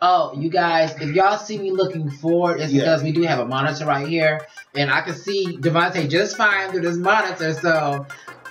Oh, you guys, if y'all see me looking forward, it's because we do have a monitor right here. And I can see Devontae just fine through this monitor, so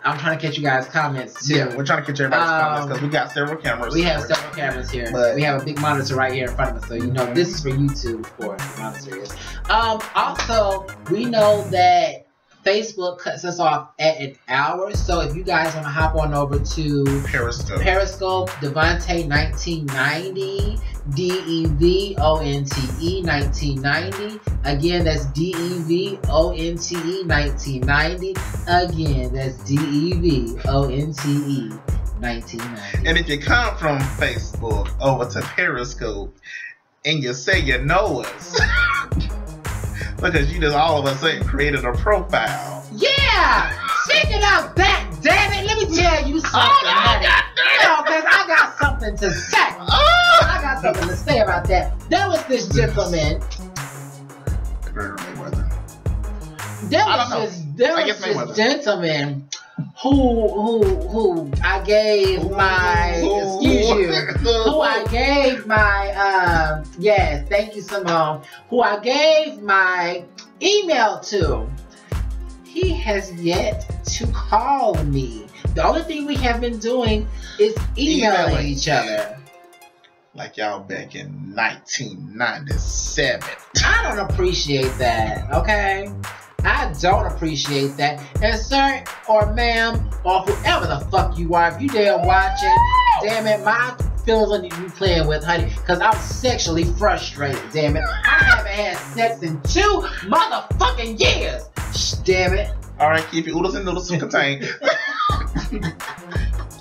I'm trying to catch you guys' comments too. Yeah, we're trying to catch everybody's comments because we got several cameras. We have several cameras here. But we have a big monitor right here in front of us, so you know this is for YouTube, of course. The monitor is. Also, we know that Facebook cuts us off at an hour, so if you guys want to hop on over to Periscope, Devontae 1990, DEVONTE 1990. Again, that's DEVONTE 1990. Again, that's DEVONTE 1990. And if you come from Facebook over to Periscope and you say you know us, because you just all of a sudden created a profile. Yeah! Check it out, that damn it! Let me tell you something, honey. Because I got something to say. I got something to say about that. There was this gentleman. There was this gentleman who I gave my yes, thank you, Simone, who I gave my email to. He has yet to call me. The only thing we have been doing is emailing each other. Like y'all back in 1997. I don't appreciate that, okay? I don't appreciate that. And sir, or ma'am, or whoever the fuck you are, if you damn watching, damn it, my feelings on you playing with, honey, because I'm sexually frustrated, damn it. I haven't had sex in 2 motherfucking years. Damn it. Alright, keep your oodles and noodles contained.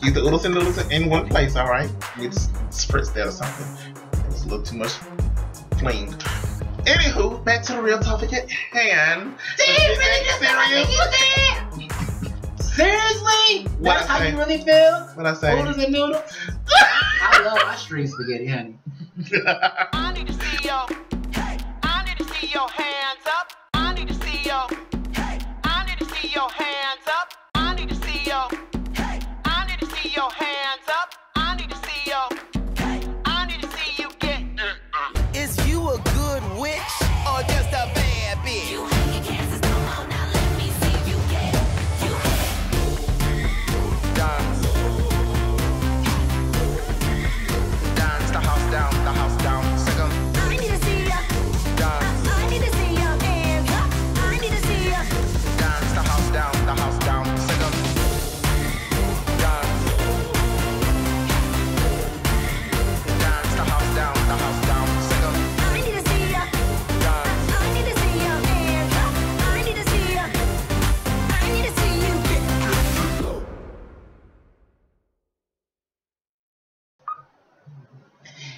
Keep the oodles and noodles in one place, alright? You just spritz that or something. It was a little too much fling. Anywho, back to the real topic at hand. Seriously? That's how you really feel? What I say? Oodles and noodles? I love my string spaghetti, honey. I need to see your, I need to see your hands up. I need to see your, I need to see your hands up. I need to see your, I need to see your hands up. I need to see your, I need to see you get. Is you a good witch or just a bad bitch? You hang your chances, come on now, let me see you get. Dance, dance the house down, the house down. Second. I need to see ya. Dance. I need to see your hands up. I need to see ya. Dance the house down, the house down. Second. Dance. Dance the house down, the house down. Second. I need to see ya. Dance. I need to see your hands up. I need to see ya. I need to see you get.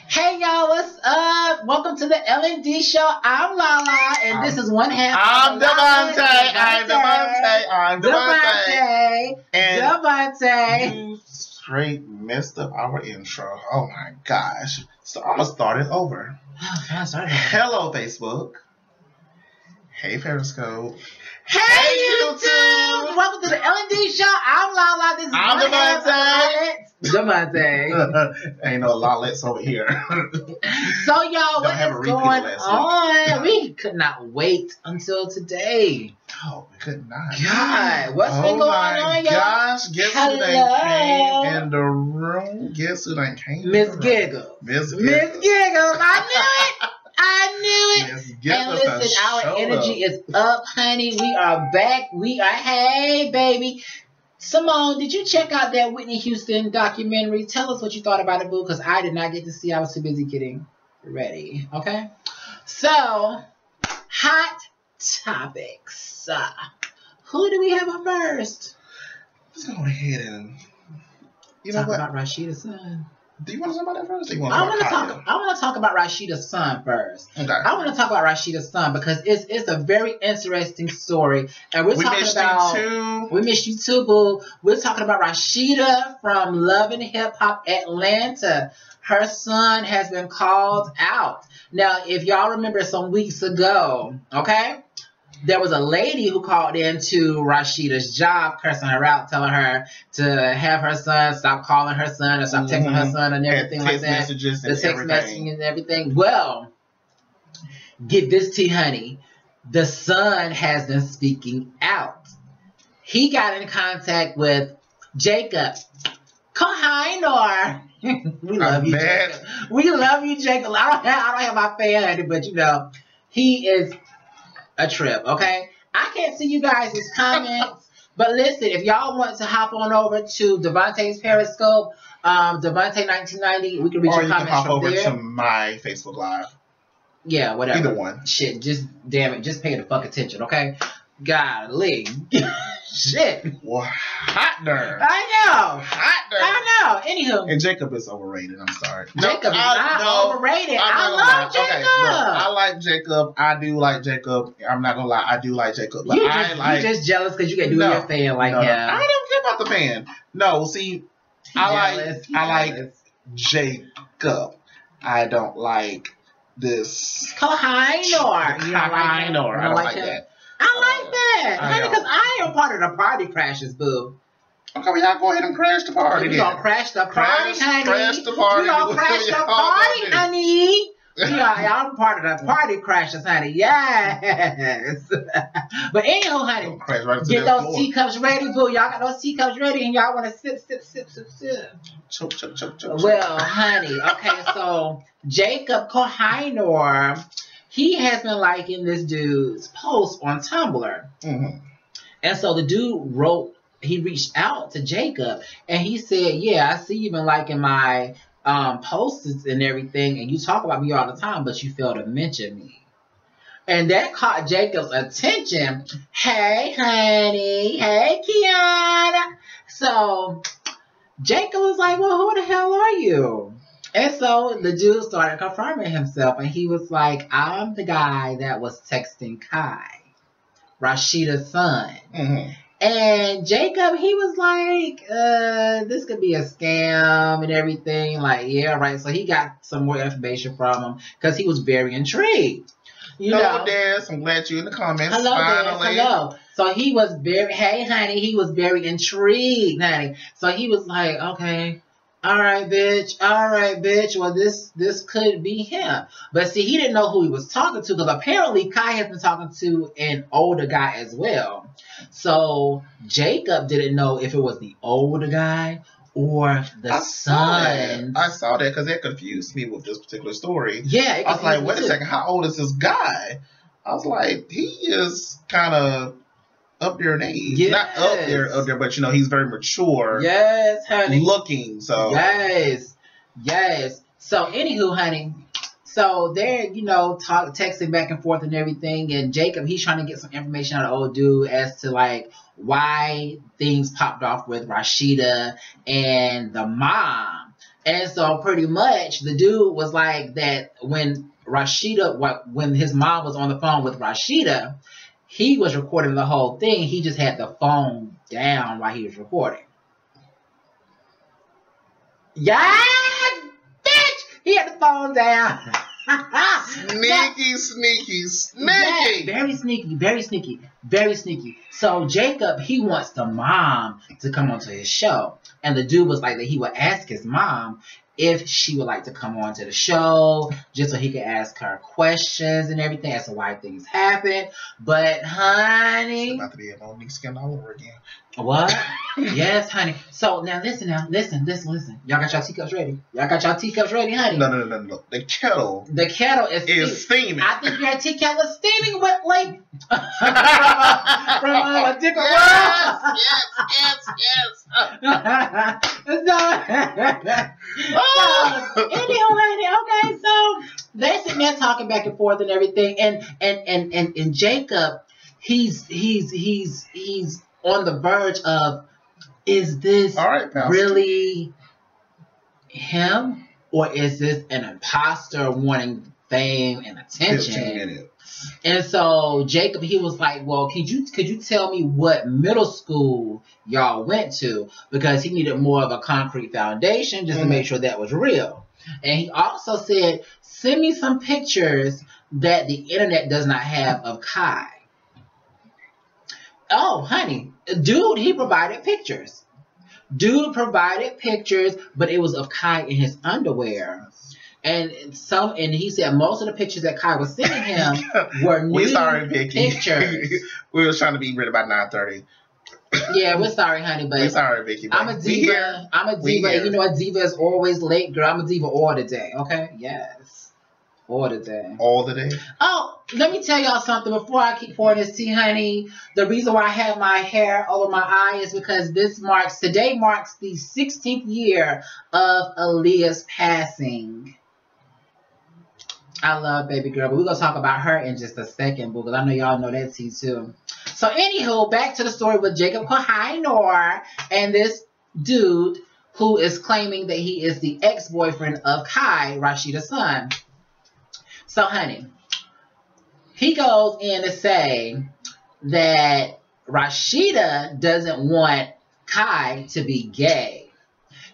Hey y'all, what's up? Welcome to the L&D show. I'm Lala, and this is one half. I'm Devontae. I'm Devontae. And Devontae. you straight messed up our intro. Oh my gosh. So I'm going to start it over. Oh, sorry. Hello, Facebook. Hey, Periscope. Hey, YouTube! Welcome to the L&D show. I'm Lala. This is I'm one half of Devontae. Devontae. Ain't no Lalettes over here. So, y'all, what have a is repeat going last on? We could not wait until today. Oh, we could not. God, what's been going on, y'all? Gosh, guess who done came in the room? Guess who done came in Miss the room? Giggles. Miss Miss Giggles. I knew it. I knew it. Miss And Giggles done listen, our showed energy up. is up, honey. We are back. We are, hey, baby. Simone, did you check out that Whitney Houston documentary? Tell us what you thought about it, boo, because I did not get to see. I was too busy getting ready. Okay? So, hot topics. Who do we have up first? Let's go ahead and Talk about Rasheeda's son. Do you want to talk about that first? Or you want I to want to talk about Rasheeda's son first. Okay. I want to talk about Rasheeda's son because it's a very interesting story, and we missed you too, boo. We're talking about Rasheeda from Love and Hip Hop Atlanta. Her son has been called out. Now, if y'all remember some weeks ago, okay, there was a lady who called into Rasheeda's job, cursing her out, telling her to have her son stop calling her son or stop texting her son and everything like that. Messages the and text everything. messaging and everything. Well, get this tea, honey. The son has been speaking out. He got in contact with Jacob. Kohinoor. We love you, Jacob. We love you, Jacob. I don't have my fan, honey, but you know, he is a trip, okay? I can't see you guys' comments, but listen, if y'all want to hop on over to Devontae's Periscope, Devontae 1990, we can reach your comments from there. Or you can hop over to my Facebook Live. Yeah, whatever. Either one. Shit, just damn it, just pay the fuck attention, okay? Golly. Shit. Well, hot darn. I know. Hot darn. I know. Anywho. And Jacob is overrated. I'm sorry. Jacob is not overrated. I love Jacob. Okay, I like Jacob. I do like Jacob. I'm not gonna lie. I do like Jacob. But you're just jealous because you can do your fan like him. I don't care about the fan. No, see, I like Jacob. I don't like this. Kohinoor. Kohinoor. I don't like that. I like that, honey, because I am part of the party crashers, boo. Okay, well, y'all go ahead and crash the party. We're going to crash the party, honey. Crash the party. We're going to crash the party, honey. Y'all part of the party crashers, honey. Yes. But anyhow, honey, get those teacups ready, boo. Y'all got those teacups ready and y'all want to sip. Choke. Well, honey, okay, so Jacob Kohinoor, he has been liking this dude's post on Tumblr. Mm-hmm. And so the dude he reached out to Jacob and he said, yeah, I see you've been liking my posts and everything, and you talk about me all the time, but you fail to mention me. And that caught Jacob's attention. Hey, honey. Hey, Khia. So Jacob was like, well, who the hell are you? And so the dude started confirming himself, and he was like, I'm the guy that was texting Kai, Rasheeda's son. Mm-hmm. And Jacob, he was like, this could be a scam and everything. Like, yeah, right. So he got some more information from him because he was very intrigued. Hello, Des. I'm glad you're in the comments. Hello, Des. Hello. So he was hey, honey. He was very intrigued, honey. So he was like, okay. All right, bitch. Well, this could be him. But see, he didn't know who he was talking to because apparently Kai has been talking to an older guy as well. So Jacob didn't know if it was the older guy or the son. I saw that because that confused me with this particular story. Yeah. I was like, wait a second, how old is this guy? I was like, he is kind of up there in age. Yes. Not up there, but you know, he's very mature. Yes, honey. Looking, so. Yes. So, anywho, honey, so they're, texting back and forth and everything, and Jacob, he's trying to get some information out of old dude as to, like, why things popped off with Rasheeda and the mom. And so, pretty much, the dude was like that when his mom was on the phone with Rasheeda, he was recording the whole thing. He just had the phone down while he was recording. Yeah, bitch! He had the phone down. Sneaky. Yeah, very sneaky. So Jacob, he wants the mom to come onto his show. And the dude was like that he would ask his mom if she would like to come on to the show, just so he could ask her questions and everything as to why things happen. But, honey... It's about to be a Monique skin all over again. What? Yes, honey. So, now, listen. Y'all got y'all teacups ready? Honey? No. The kettle is steaming. I think your tea kettle is steaming with, like... from a different world. Yes. Okay, so they're sitting there talking back and forth and everything, and Jacob, he's on the verge of, is this really him, or is this an imposter wanting fame and attention? And so Jacob, he was like, well, could you tell me what middle school y'all went to? Because he needed more of a concrete foundation just to make sure that was real. And he also said, send me some pictures that the internet does not have of Kai. Oh, honey, dude, he provided pictures. Dude provided pictures, but it was of Kai in his underwear. And he said most of the pictures that Kai was sending him were nude pictures. We was trying to be ready by 9:30. Yeah, we're sorry, honey, but we're sorry, Vicky. I'm a diva. I'm a diva. And you know a diva is always late, girl. I'm a diva all the day. Okay? Yes. All the day. All the day. Oh, let me tell y'all something before I keep pouring this tea, honey. The reason why I have my hair over my eye is because today marks the 16th year of Aaliyah's passing. I love baby girl, but we're going to talk about her in just a second, boo, because I know y'all know that tea too. So anywho, back to the story with Jacob Kohinoor and this dude who is claiming that he is the ex-boyfriend of Kai, Rasheeda's son. So honey, he goes in to say that Rasheeda doesn't want Kai to be gay.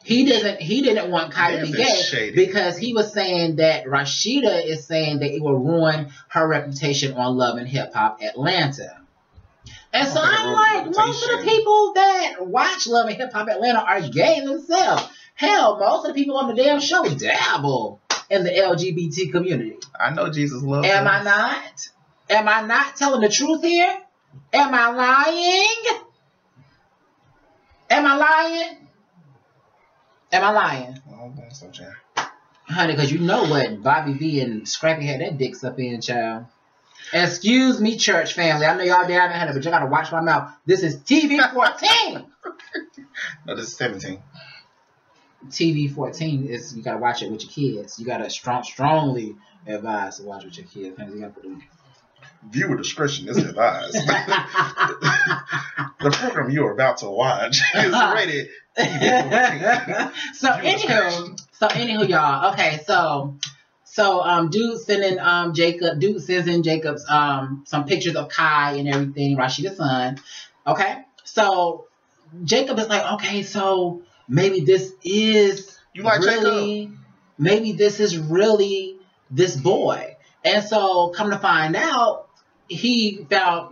He didn't want Kai to be gay because he was saying that Rasheeda is saying that it will ruin her reputation on Love and Hip Hop Atlanta. And so I'm like, most of the people that watch Love and Hip Hop Atlanta are gay themselves. Hell, most of the people on the damn show dabble in the LGBT community. I know Jesus loves Am I not? Am I not telling the truth here? Am I lying? Am I lying? Am I lying? I don't think so, Jan. Honey, because you know what Bobby B and Scrappy had their dicks up in, child. Excuse me, church family. I know y'all down there, honey, but you gotta watch my mouth. This is TV 14. No, this is 17. TV 14 is you gotta watch it with your kids. You gotta strongly advise to watch with your kids. Honey, you gotta put them. Viewer discretion is advised. The program you are about to watch is rated TV 14. So anywho, y'all. Okay, so dude sends in Jacob's some pictures of Kai and everything, Rasheeda's son. Okay, so Jacob is like, okay, so maybe this is maybe this is really this boy. And so come to find out,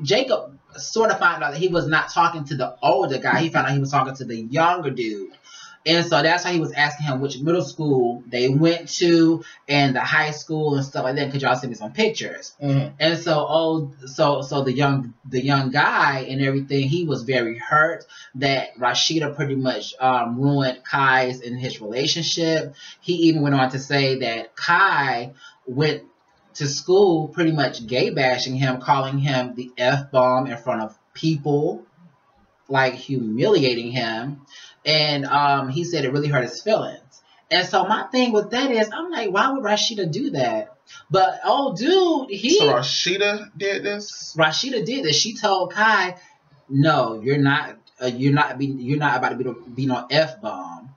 Jacob sort of found out that he was not talking to the older guy. He found out he was talking to the younger dude. And so that's why he was asking him which middle school they went to and the high school and stuff like that. Could y'all send me some pictures? Mm-hmm. And so the young guy and everything, he was very hurt that Rasheeda pretty much ruined Kai's and his relationship. He even went on to say that Kai went to school pretty much gay bashing him, calling him the F-bomb in front of people, like humiliating him. And he said it really hurt his feelings. And so my thing with that is, I'm like, why would Rasheeda do that? But oh, dude, So Rasheeda did this. Rasheeda did this. She told Kai, "No, you're not about to be no F-bomb.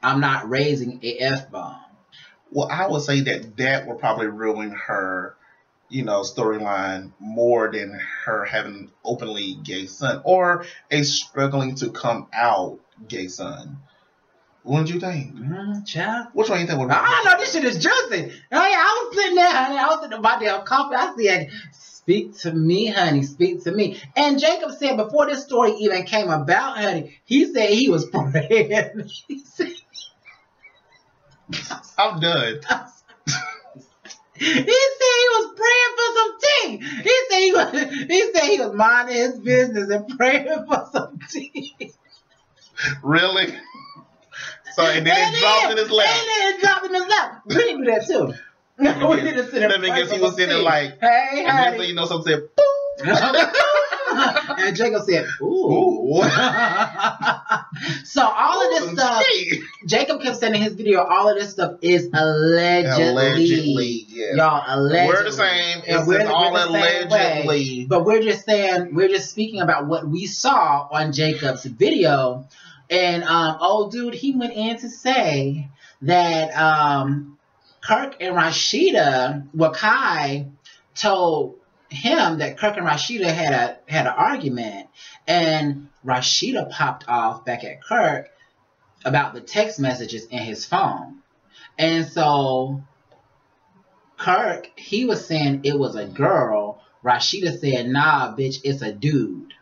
I'm not raising a F-bomb." Well, I would say that would probably ruin her, storyline more than her having an openly gay son or a struggling to come out gay son. What did you think? Child. Which one you think would? I don't know. This shit is juicy. Oh yeah, I was sitting there, honey. I was sitting about damn coffee. I said, "Speak to me, honey. Speak to me." And Jacob said before this story even came about, honey, he said he was praying. He said, I'm done. He said he was praying for some tea. He said he was minding his business and praying for some tea. Really? So and then it dropped in his lap. And then it dropped in his lap. We didn't do that too. We didn't sit Let me guess, he was sitting like, hey, and then something said, boom. And Jacob said, ooh. So all of this stuff, Jacob kept sending his video, all of this stuff is allegedly. Yeah. Y'all, allegedly. We're the same. And we're all allegedly. But we're just speaking about what we saw on Jacob's video. And old dude, he went in to say that Kirk and Rasheeda, Kai told him that Kirk and Rasheeda had an argument, and Rasheeda popped off back at Kirk about the text messages in his phone. And so Kirk, he was saying it was a girl. Rasheeda said, nah, bitch, it's a dude.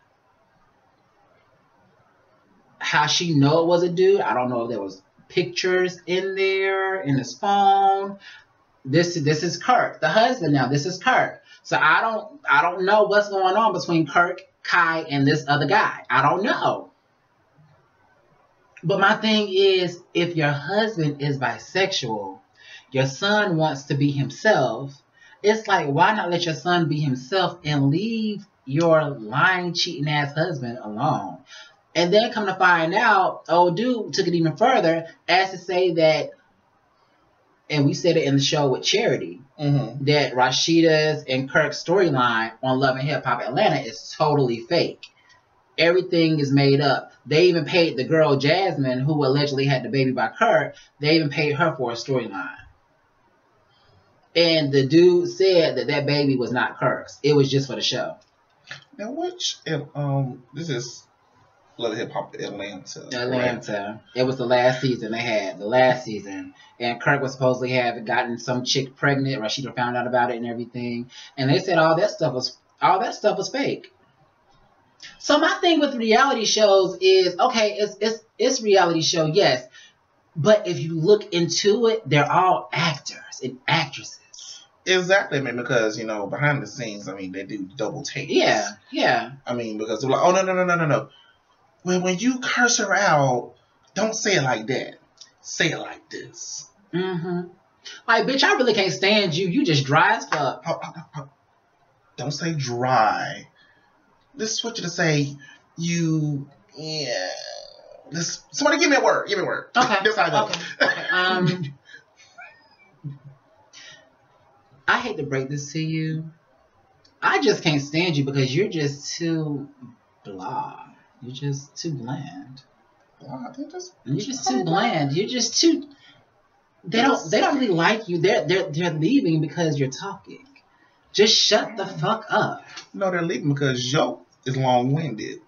How she know it was a dude, I don't know if there was pictures in there, in his phone. This is Kirk, the husband now. This is Kirk. So I don't know what's going on between Kirk, Kai, and this other guy. I don't know. But my thing is, if your husband is bisexual, your son wants to be himself, it's like, why not let your son be himself and leave your lying, cheating ass husband alone? And then come to find out, old dude took it even further as to say that, and we said it in the show with Charity, that Rasheeda's and Kirk's storyline on Love and Hip Hop Atlanta is totally fake. Everything is made up. They even paid the girl Jasmine, who allegedly had the baby by Kirk, they even paid her for a storyline. And the dude said that that baby was not Kirk's. It was just for the show. Now, which, this is Love and Hip Hop Atlanta. Atlanta. Right? It was the last season they had. The last season. And Kirk was supposedly have gotten some chick pregnant. Rasheeda found out about it and everything. And they said all that stuff was fake. So my thing with reality shows is, okay, it's reality show, yes. But if you look into it, they're all actors and actresses. Exactly, I mean, because, you know, behind the scenes, I mean, they do double takes. Yeah, yeah. I mean, because they're like, oh, no. When you curse her out, don't say it like that. Say it like this. Like, bitch, I really can't stand you. You just dry as fuck. Don't say dry. Let's switch it to say somebody give me a word. Give me a word. Okay. That's how I go. Okay. I hate to break this to you. I just can't stand you because you're just too blah. You're just too bland. You're just too bland. You're just too. They don't really like you. They're leaving because you're talking. Just shut the fuck up. No, they're leaving because yo is long-winded.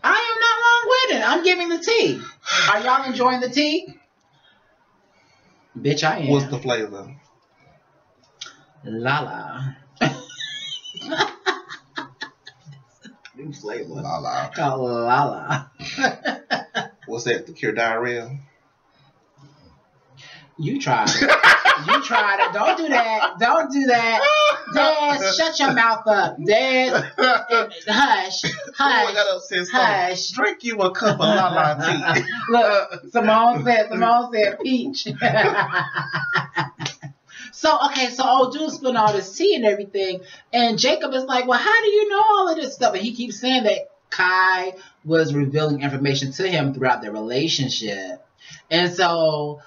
I am not long-winded. I'm giving the tea. Are y'all enjoying the tea? Bitch, I am. What's the flavor? Lala. New flavor. Lala. Called Lala. What's that? To cure diarrhea? You tried it. You tried it. Don't do that. Don't do that. Dad, shut your mouth up. Dad, hush. Hush. Drink you a cup of Lala tea. Look, Simone said peach. So old dude's spilling all this tea and everything, and Jacob is like, well, how do you know all of this stuff? And he keeps saying that Kai was revealing information to him throughout their relationship. And so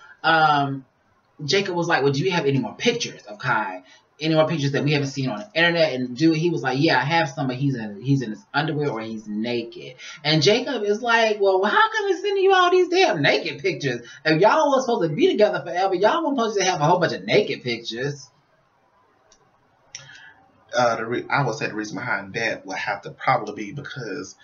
Jacob was like, well, do you have any more pictures of Kai? Any more pictures that we haven't seen on the internet? And dude, he was like, yeah, I have some, but he's in his underwear or he's naked. And Jacob is like, well, how come he's sending you all these damn naked pictures? If y'all were supposed to be together forever, y'all weren't supposed to have a whole bunch of naked pictures. I would say the reason behind that would have to probably be because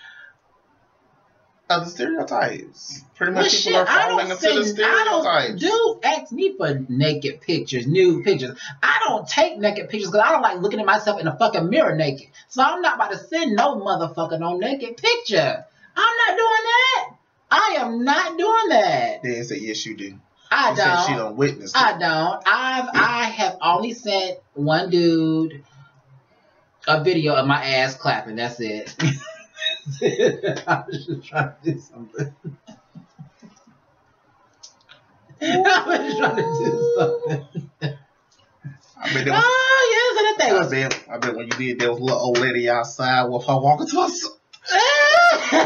of the stereotypes. Pretty much people are falling into the stereotypes. Dude ask me for naked pictures, nude pictures. I don't take naked pictures because I don't like looking at myself in a fucking mirror naked. So I'm not about to send no motherfucker no naked picture. I'm not doing that. I am not doing that. They say yes, you do. I you don't. Said she don't witness. I don't. I have only sent one dude a video of my ass clapping. That's it. I was just trying to do something. I was trying to do something. I bet when you did, there was a little old lady outside with her walking to us. Y'all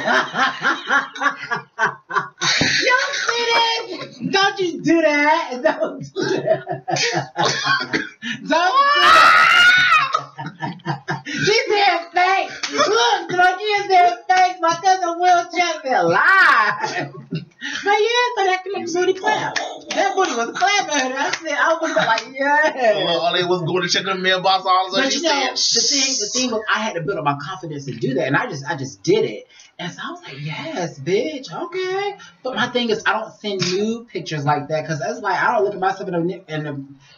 see that? Don't you do that. Don't do that. Don't do that. She said fake. Look, she said fake. My cousin Will checked it live. But yeah, so that can make booty clap. That booty was clapping. I was like, yeah. All they was going to check the mailbox. All of a sudden, but you know, the thing was, I had to build up my confidence to do that, and I just did it. And so I was like, yes, bitch, okay. But my thing is, I don't send nude pictures like that because that's like, I don't look at myself in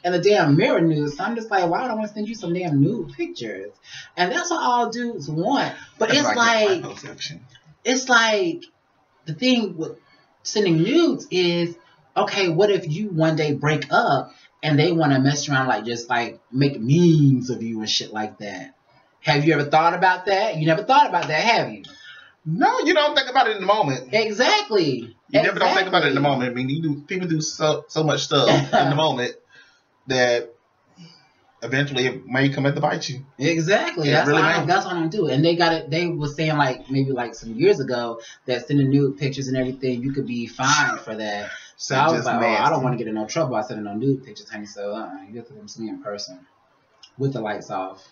the damn mirror nude. So I'm just like, why would I want to send you some damn nude pictures? And that's what all dudes want. But it's like the thing with sending nudes is, okay, what if you one day break up and they want to mess around, like just like make memes of you and shit like that? Have you ever thought about that? You never thought about that, have you? No, you don't think about it in the moment. Exactly. You never don't think about it in the moment. I mean, people do so much stuff in the moment that eventually it may come at to bite you. Exactly. That's what I don't do. And they were saying like maybe like some years ago that sending nude pictures and everything, you could be fined for that. So I was like, I don't want to get in no trouble by sending no nude pictures, honey. So you have to come see me in person with the lights off.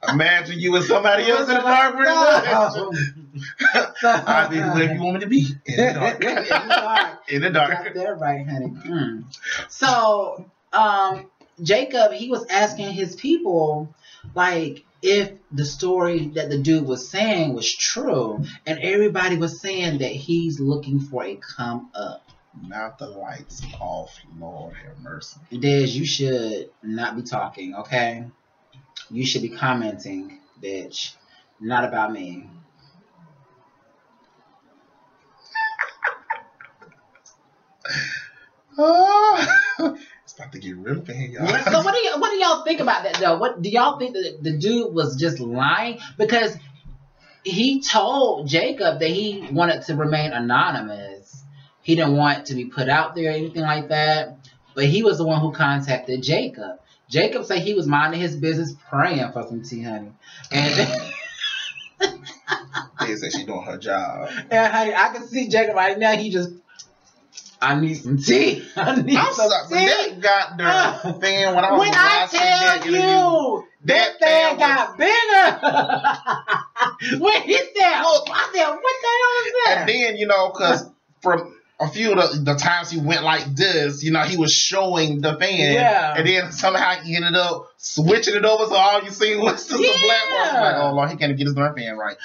Imagine you and somebody else in the car pretty much. I'll be wherever you want me to be. In the dark. In the dark. Got that right, honey. So, Jacob, he was asking his people, like, if the story that the dude was saying was true, and everybody was saying that he's looking for a come up. Not the lights off, Lord have mercy. Des, you should not be talking, okay? You should be commenting, bitch. Not about me. It's about to get real bad, y'all. So what do y'all think about that, though? What do y'all think that the dude was just lying? Because he told Jacob that he wanted to remain anonymous. He didn't want to be put out there or anything like that. But he was the one who contacted Jacob. Jacob said he was minding his business, praying for some tea, honey. And they said she's doing her job. And honey, I can see Jacob right now. He just, I need some tea. I need some tea. That got the fan when I was watching that interview. That fan got bigger. When he said, "Oh," I said, "What the hell is that?" And then because from a few of the times he went like this, he was showing the fan. Yeah. And then somehow he ended up switching it over so all you seen was just the black one. Like, oh Lord, he can't get his damn fan right.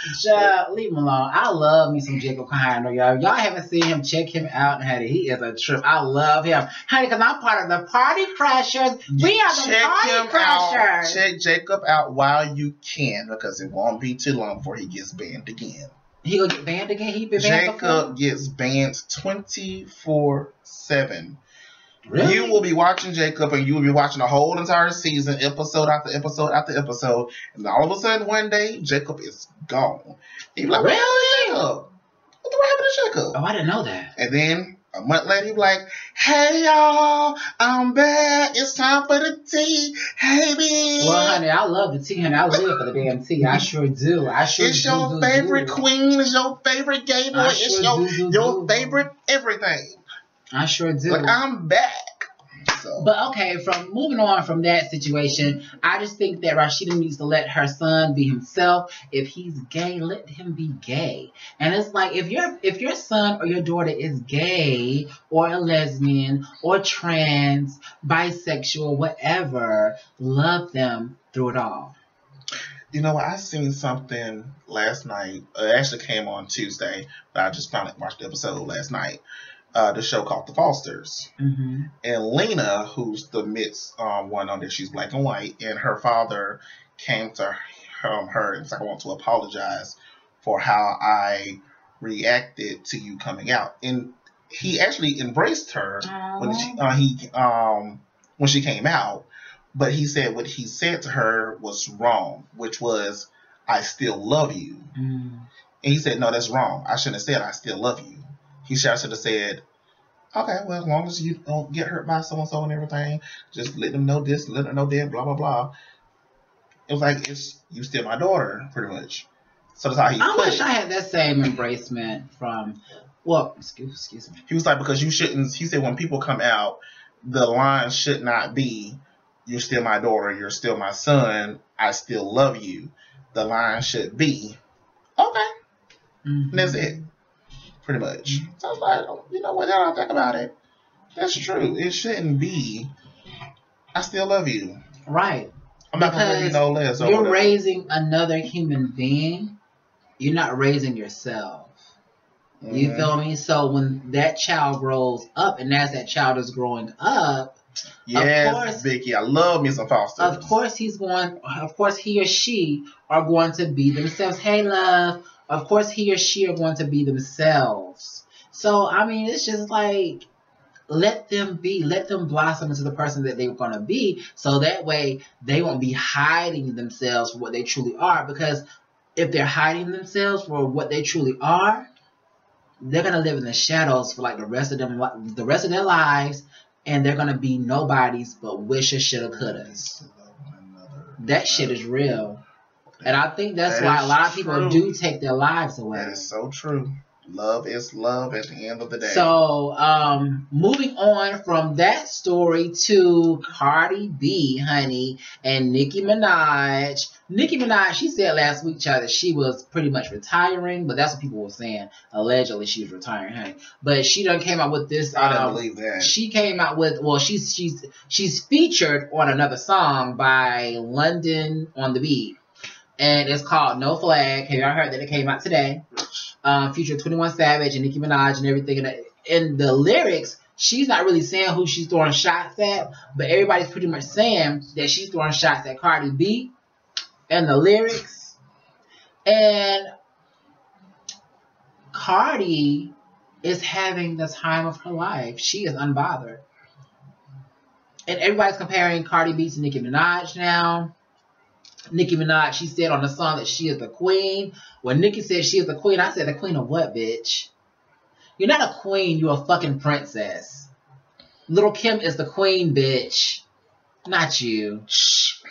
Leave him alone. I love me some Jacob Kohinoor, y'all. Y'all haven't seen him, check him out, honey. He is a trip. I love him. Honey, because I'm part of the Party Crashers. We are the Party Crashers. Check Jacob out while you can, because it won't be too long before he gets banned again. He gonna get banned again? He been banned before? Jacob gets banned 24/7. Really? You will be watching Jacob, and you will be watching the whole entire season, episode after episode after episode, and all of a sudden one day Jacob is gone. You be like, really? Jacob? What happened to Jacob? Oh, I didn't know that. And then a month later, you be like, "Hey y'all, I'm back. It's time for the tea. Hey, bitch." Well, honey, I love the tea, honey. I live for the damn tea. I sure do. It's your favorite queen. It's your favorite gay boy. It's your favorite everything. I sure do. But I'm back. So. But okay, moving on from that situation, I just think that Rasheeda needs to let her son be himself. If he's gay, let him be gay. And it's like if your son or your daughter is gay or a lesbian or trans, bisexual, whatever, love them through it all. You know what? I seen something last night. It actually came on Tuesday, but I just finally watched the episode last night. The show called The Fosters. Mm-hmm. And Lena, who's the midst one on there, she's black and white, and her father came to her and said, "I want to apologize for how I reacted to you coming out." And he actually embraced her when she came out, but he said what he said to her was wrong, which was, "I still love you." And he said, "No, that's wrong. I shouldn't have said I still love you." He should have said, "Okay, well, as long as you don't get hurt by so-and-so and everything, just let them know this, let them know that, blah, blah, blah." It was like, you still my daughter, pretty much. So that's how he put wish I had that same embracement from, excuse me. He was like, because you shouldn't, he said when people come out, the line should not be, "You're still my daughter, you're still my son, I still love you." The line should be, "Okay." And that's it. Pretty much. So I was like, you know what, now I think about it, that's true. It shouldn't be, "I still love you." Right. I'm not going to be no less. You're raising another human being. You're not raising yourself. You feel me? So when that child grows up, and as that child is growing up, yes, of course, Vicky, I love me some foster. Of course he or she are going to be themselves. Hey, love. Of course he or she are going to be themselves. So, I mean, it's just like, let them be. Let them blossom into the person that they're going to be. So that way they won't be hiding themselves for what they truly are. Because if they're hiding themselves for what they truly are, they're going to live in the shadows for like the rest of their lives. And they're going to be nobodies but wishes, shoulda, couldas. That shit is real. And I think that's why a lot of people do take their lives away. That is so true. Love is love at the end of the day. So, moving on from that story to Cardi B, honey, and Nicki Minaj. Nicki Minaj, she said last week, child, that she was pretty much retiring, but that's what people were saying. Allegedly, she was retiring, honey. But she done came out with this. I don't believe that. She came out with, well, she's featured on another song by London on the Beat, and it's called No Flag. Have y'all heard that it came out today? Featured 21 Savage and Nicki Minaj and everything. And in the lyrics, she's not really saying who she's throwing shots at, but everybody's pretty much saying that she's throwing shots at Cardi B and the lyrics. And Cardi is having the time of her life. She is unbothered. And everybody's comparing Cardi B to Nicki Minaj now. Nicki Minaj, she said on the song that she is the queen. When Nicki said she is the queen, I said, the queen of what, bitch? You're not a queen, you're a fucking princess. Little Kim is the queen, bitch. Not you. Shh.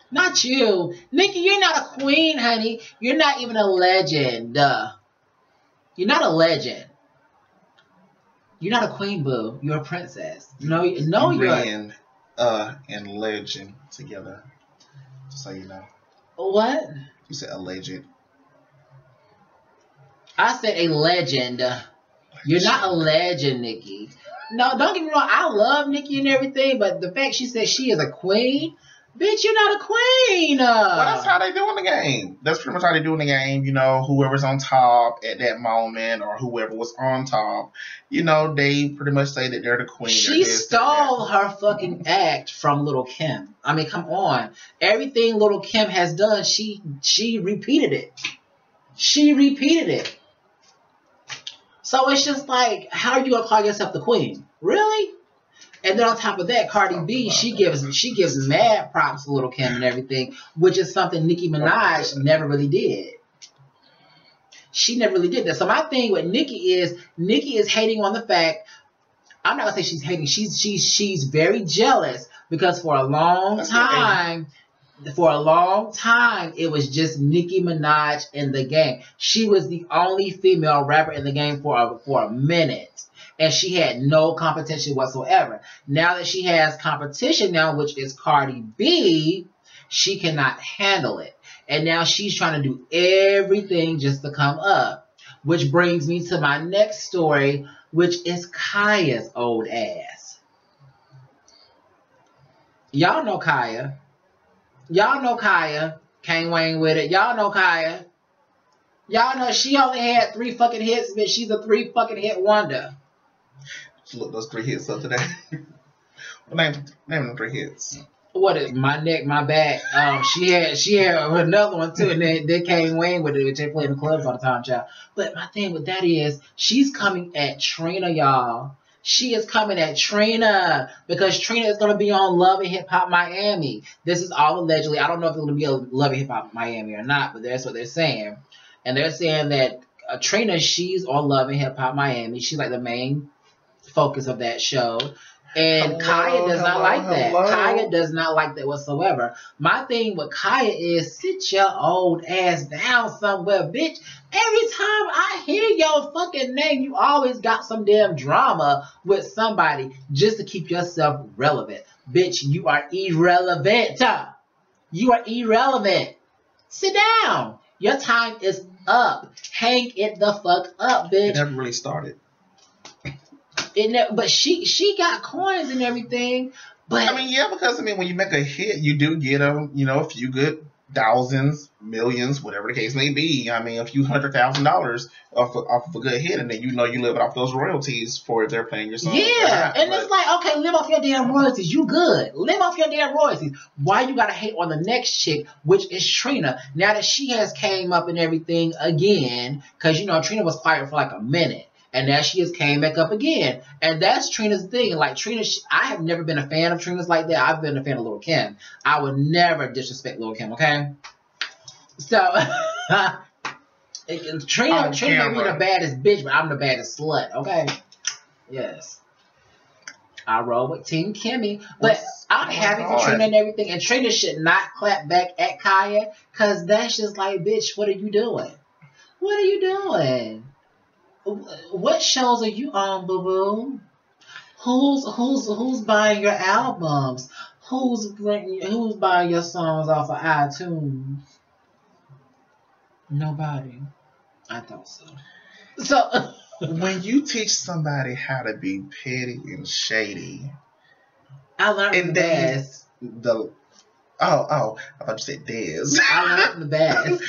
Not you. Nicki, you're not a queen, honey. You're not even a legend. You're not a legend. You're not a queen, boo. You're a princess. No, you're and legend together. So you know. What? You said a legend. I said a legend. You're not a legend, Nicki. No, don't get me wrong. I love Nicki and everything, but the fact she said she is a queen, bitch, you're not a queen. Well, that's how they do in the game. That's pretty much how they do in the game. You know, whoever's on top at that moment or whoever was on top, you know, they pretty much say that they're the queen. She stole her fucking act from Little Kim. I mean, come on. Everything Little Kim has done, she repeated it. She repeated it. So it's just like, how are you gonna call yourself the queen? Really? And then on top of that, Cardi B, she gives mad props to Little Kim and everything, which is something Nicki Minaj never really did. She never really did that. So my thing with Nicki is hating on the fact. I'm not gonna say she's hating. She's very jealous because for a long time, it was just Nicki Minaj in the game. She was the only female rapper in the game for a minute. And she had no competition whatsoever. Now that she has competition now, which is Cardi B, she cannot handle it. And now she's trying to do everything just to come up. Which brings me to my next story, which is Khia's old ass. Y'all know Khia. Y'all know Khia. Kane Wayne with it. Y'all know Khia. Y'all know she only had 3 fucking hits, but she's a 3 fucking hit wonder. Look those 3 hits up today. Name them 3 hits. What is My Neck, My Back? She had another one too, and then Kane Wayne with it, which they play in the clubs all the time, child. But my thing with that is she's coming at Trina, y'all. She is coming at Trina because Trina is going to be on Love and Hip Hop Miami. This is all allegedly. I don't know if it's going to be a Love and Hip Hop Miami or not, but that's what they're saying. And they're saying that Trina, she's on Love and Hip Hop Miami. She's like the main focus of that show. And Khia does not like that. Khia does not like that whatsoever. My thing with Khia is sit your old ass down somewhere, bitch. Every time I hear your fucking name, you always got some damn drama with somebody just to keep yourself relevant. Bitch, you are irrelevant. You are irrelevant. Sit down. Your time is up. Hang it the fuck up, bitch. It never really started. But she got coins and everything. But I mean, yeah, because I mean, when you make a hit, you do get a few good thousands, millions, whatever the case may be. I mean, a few $100,000 off of a good hit, and then you live off those royalties for if they're playing your song. yeah, and it's like, okay, live off your damn royalties. You good. Live off your damn royalties. Why you gotta hate on the next chick, which is Trina? Now that she has came up and everything again, because Trina was quiet for like a minute. And now she has came back up again. And that's Trina's thing. Like, Trina, I have never been a fan of Trina's like that. I've been a fan of Lil' Kim. I would never disrespect Lil' Kim, okay? So, Trina may be the baddest bitch, but I'm the baddest slut, okay? Yes. I roll with Team Kimmy. But I'm happy for Trina and everything. And Trina should not clap back at Khia, because that's just like, bitch, what are you doing? What are you doing? What shows are you on, boo boo? Who's buying your albums? Who's buying your songs off of iTunes? Nobody. I thought so. So when you teach somebody how to be petty and shady, I learned the best. I thought you said Dez. I learned the best.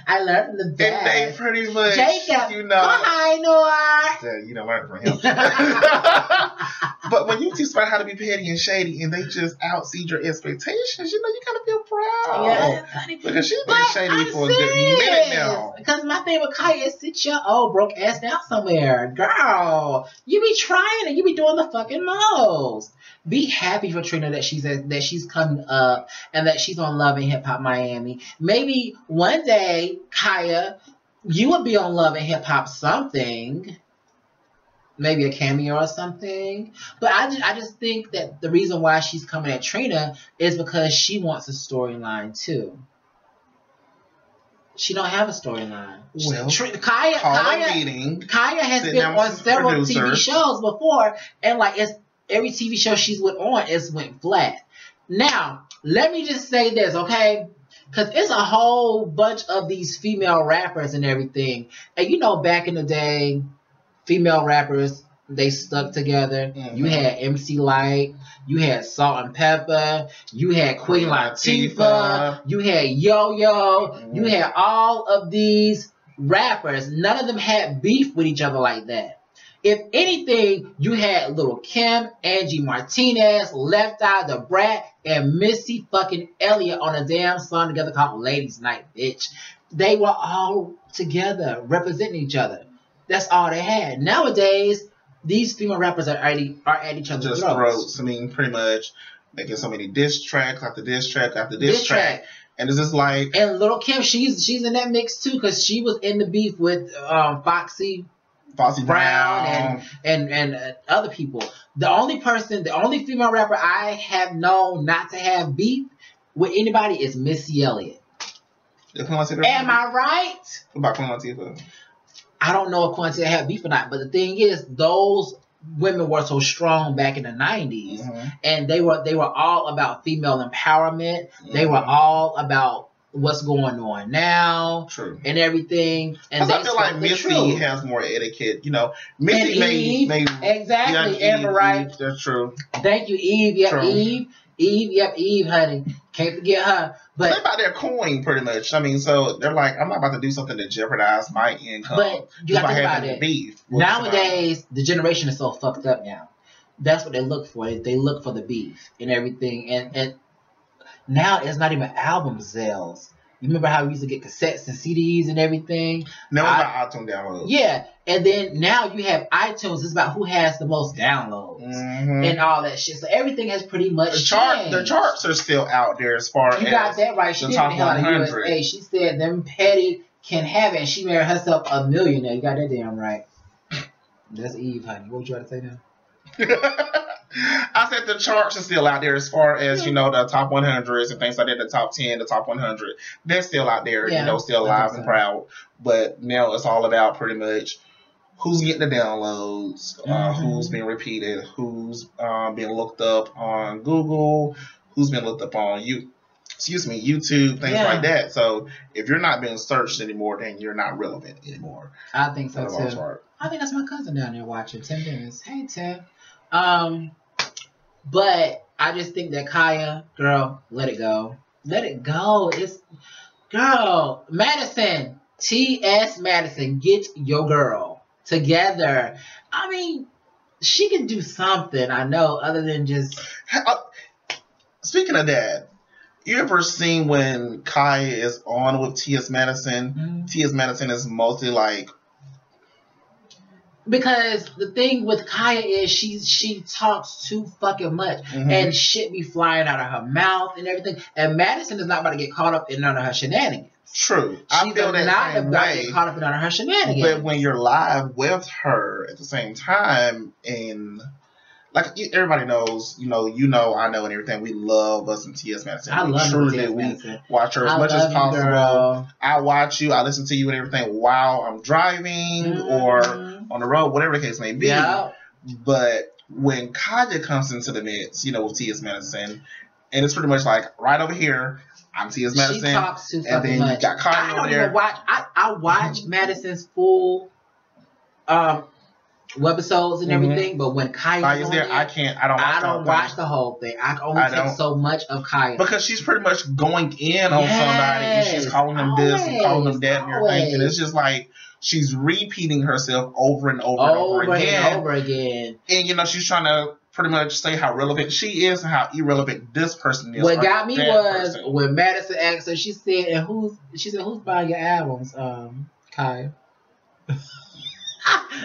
I learned the best. And they pretty much, Jacob, Kohinoor. You don't learn it from him. But when you teach somebody how to be petty and shady, and they just outseed your expectations, you kind of feel proud. Yeah, honey. Because she's been shady for a good minute now. Because my thing with Khia is sit your old broke ass down somewhere. Girl, you be trying and you be doing the fucking most. Be happy for Trina that she's coming up and that she's on Love and Hip Hop Miami. Maybe one day, Khia, you would be on Love and Hip Hop something. Maybe a cameo or something. But I just think that the reason why she's coming at Trina is because she wants a storyline too. She don't have a storyline. Well, Khia has been on several TV shows before, and like every TV show she's went flat. Now, let me just say this, okay? Because it's a whole bunch of these female rappers and everything. And back in the day, female rappers, they stuck together. Mm-hmm. You had MC Lyte, you had Salt and Pepper, you had Queen Latifah, you had Yo-Yo, mm-hmm. You had all of these rappers. None of them had beef with each other like that. If anything, you had Lil' Kim, Angie Martinez, Left Eye, The Brat, and Missy fucking Elliott on a damn song together called Ladies Night, bitch. They were all together, representing each other. That's all they had. Nowadays, these female rappers are at each other's throats. I mean, pretty much making so many diss tracks after diss track after diss track. And it's just like... And Lil' Kim, she's in that mix too, because she was in the beef with Foxy Brown and other people. The only female rapper I have known not to have beef with anybody is Missy Elliott. Am I right? What about Queen Latifah? I don't know if Queen Latifah had beef or not, but the thing is, those women were so strong back in the 90s, mm-hmm. and they were all about female empowerment. Mm-hmm. They were all about what's going on now. True. And everything. And I feel like Missy has more etiquette. Missy may exactly. Amber, right? That's true. Thank you, Eve. Yep, true. Eve, honey. Can't forget her. But they're about their coin, pretty much. I mean, so they're like, I'm not about to do something to jeopardize my income. But you got to think about it. Beef Nowadays, the generation is so fucked up now. That's what they look for. They look for the beef and everything. And now it's not even album sales. You remember how we used to get cassettes and CDs and everything? No, it's about iTunes downloads. Yeah, and then now you have iTunes. It's about who has the most downloads, mm-hmm. and all that shit. So everything has pretty much changed. The charts are still out there as far as you got that right. She did the hell out of USA. She said them petty can have it, and she married herself a millionaire. You got that damn right. That's Eve, honey. What would you try to say now? I said the charts are still out there as far as, the top 100s and things like that, the top 10, the top 100. They're still out there, still alive and proud. But now it's all about pretty much who's getting the downloads, mm-hmm. Who's being repeated, who's being looked up on Google, who's been looked up on YouTube, things like that. So if you're not being searched anymore, then you're not relevant anymore. I think so too. I think that's my cousin down there watching. Tim Dennis. Hey, Tim. But I just think that Khia, girl, let it go. Let it go. It's girl, Madison, T.S. Madison, get your girl together. I mean, she can do something, I know, other than just. Speaking of that, you ever seen when Kai is on with T.S. Madison? Mm-hmm. T.S. Madison is mostly like. Because the thing with Khia is she talks too fucking much, and shit be flying out of her mouth and everything. And Madison is not about to get caught up in none of her shenanigans. True. I feel that not about to get caught up in none of her shenanigans. But when you're live with her at the same time, and like everybody knows, I know, and everything. We love us some T.S. Madison. I love T.S. Madison. We watch her as much as possible. Girl. I watch you. I listen to you and everything while I'm driving or on the road, whatever the case may be. Yeah. But when Khia comes into the mix, with T.S. Madison, and it's pretty much like right over here. I'm T.S. Madison. She talks too and fucking then much. You got Khia over there. I watch Madison's full webisodes and everything, but when Khia's there, I don't watch the whole thing. I only take so much of Khia. Because she's pretty much going in on somebody and she's calling them this and calling them that and everything. And it's just like she's repeating herself over and over again. And she's trying to pretty much say how relevant she is and how irrelevant this person is. What got me was when Madison asked her, she said, who's buying your albums, Khia?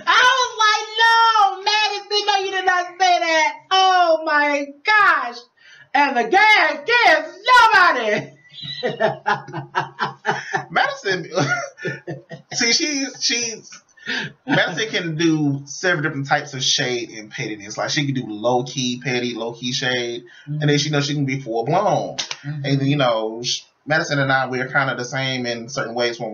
I was like, no, Madison, no, you did not say that. Oh my gosh. And the gang gives nobody. Madison, Madison can do several different types of shade and pettiness. Like she can do low key petty, low key shade, and then she can be full blown. And then Madison and I, we're kind of the same in certain ways. When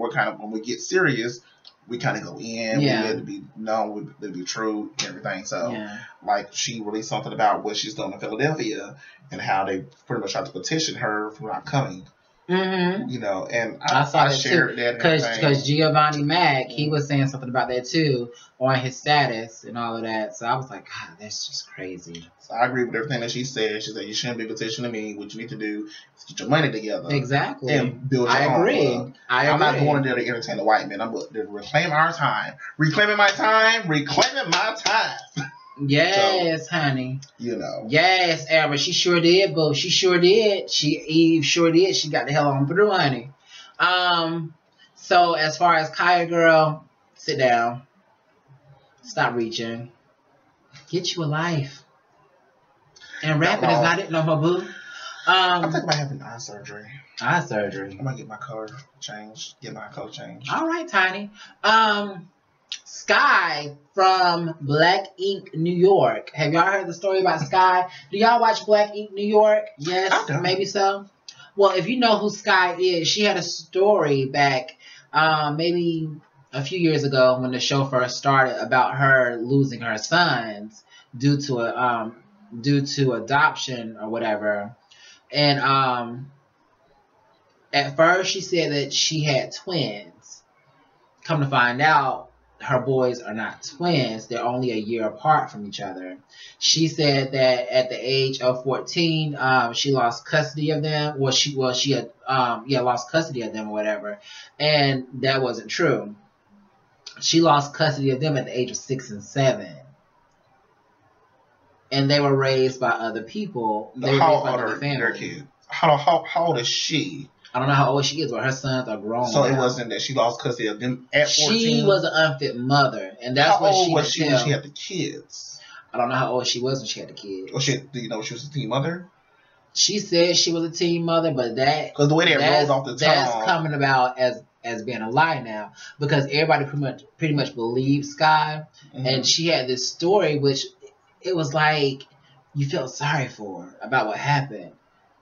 we get serious, we kind of go in. Yeah. We let it be known, we let it be true, and everything. So, like she released something about what she's doing in Philadelphia and how they pretty much tried to petition her for not coming. And I shared that because Giovanni Mac, he was saying something about that too on his status and all of that. So I was like, God, that's just crazy. So I agree with everything that she said. She said you shouldn't be petitioning me. What you need to do is get your money together. Exactly. And build your own. I'm not going there to entertain the white man. I'm there to reclaim our time. Reclaiming my time. Reclaiming my time. Yes, so, honey. Yes, Amber. She sure did, boo. She sure did. Eve sure did. She got the hell on through, honey. So as far as Khia, girl, sit down. Stop reaching. Get you a life. And rapping is not it no more, boo. I'm thinking about having eye surgery. Eye surgery. I'm gonna get my color changed. All right, Tiny. Sky from Black Ink New York. Have y'all heard the story about Sky? Do y'all watch Black Ink New York? Yes, maybe so. Well, if you know who Sky is, she had a story back maybe a few years ago when the show first started about her losing her sons due to adoption or whatever. And at first she said that she had twins. Come to find out, her boys are not twins. They're only a year apart from each other. She said that at the age of 14, she lost custody of them. She had lost custody of them or whatever. And that wasn't true. She lost custody of them at the age of 6 and 7. And they were raised by other people. How old are their kids? How old is she? I don't know how old she is, but her sons are grown. So it wasn't that she lost custody of them at 14? She was an unfit mother. And that's how old was she when she had the kids? I don't know how old she was when she had the kids. Do you know she was a teen mother? She said she was a teen mother, but because the way that rolls off the tongue, that's coming about as being a lie now, because everybody pretty much believes Sky, and she had this story which it was like you felt sorry for her about what happened.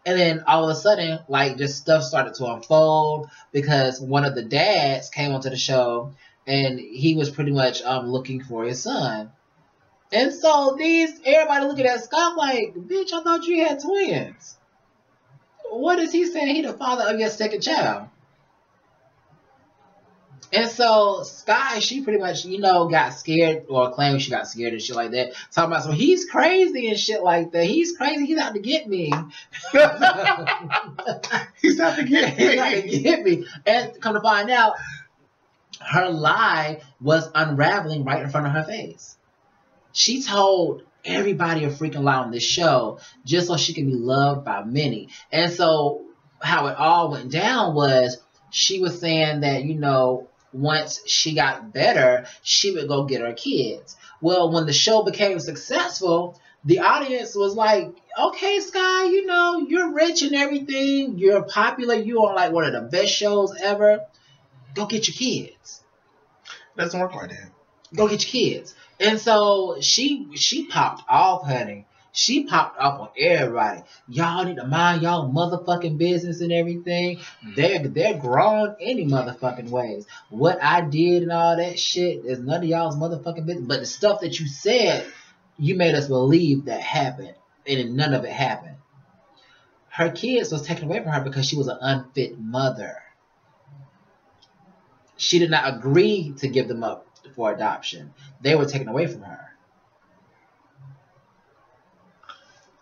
And then all of a sudden, like, just stuff started to unfold because one of the dads came onto the show and he was pretty much looking for his son. And so everybody looking at Scott like, bitch, I thought you had twins. What is he saying? He the father of your second child. And so Sky, she pretty much, you know, got scared or claimed she got scared and shit like that. Talking about, so he's crazy and shit like that. He's crazy. He's out to get me. He's out to get me. He's out to get me. And come to find out, her lie was unraveling right in front of her face. She told everybody a freaking lie on this show just so she can be loved by many. And so how it all went down was she was saying that, you know, once she got better, she would go get her kids. Well, when the show became successful, the audience was like, okay, Sky, you know, you're rich and everything. You're popular. You're on like one of the best shows ever. Go get your kids. Doesn't work like that. Go get your kids. And so she popped off, honey. She popped off on everybody. Y'all need to mind y'all motherfucking business and everything. They're grown any motherfucking ways. What I did and all that shit is none of y'all's motherfucking business. But the stuff that you said, you made us believe that happened. And none of it happened. Her kids was taken away from her because she was an unfit mother. She did not agree to give them up for adoption. They were taken away from her.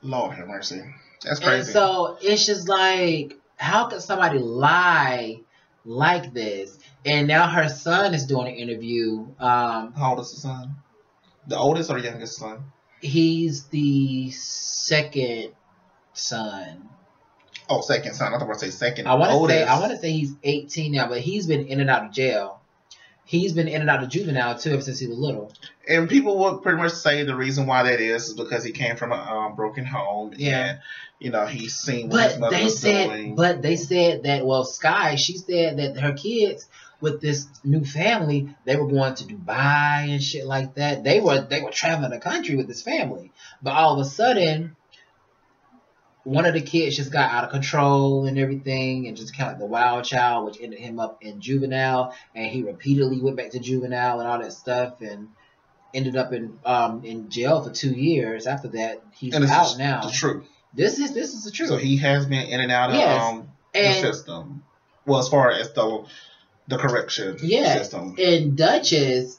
Lord have mercy. That's crazy. And so it's just like, how could somebody lie like this? And now her son is doing an interview. How old is the son? The oldest or youngest son? He's the second son. Oh, second son. I thought I was going to say second. I want to say he's 18 now, but he's been in and out of jail. He's been in and out of juvenile too ever since he was little. And people would pretty much say the reason why that is because he came from a broken home. Yeah. And, you know, he's seen what his mother was doing. But they said that, well, Sky, she said that her kids with this new family, they were going to Dubai and shit like that. They were traveling the country with this family. But all of a sudden, one of the kids just got out of control and everything and just kind of like the wild child, which ended him up in juvenile. And he repeatedly went back to juvenile and all that stuff and ended up in jail for 2 years. After that, he's out now. The truth. This is the truth. So he has been in and out of the system. Well, as far as the correction system. And Duchess,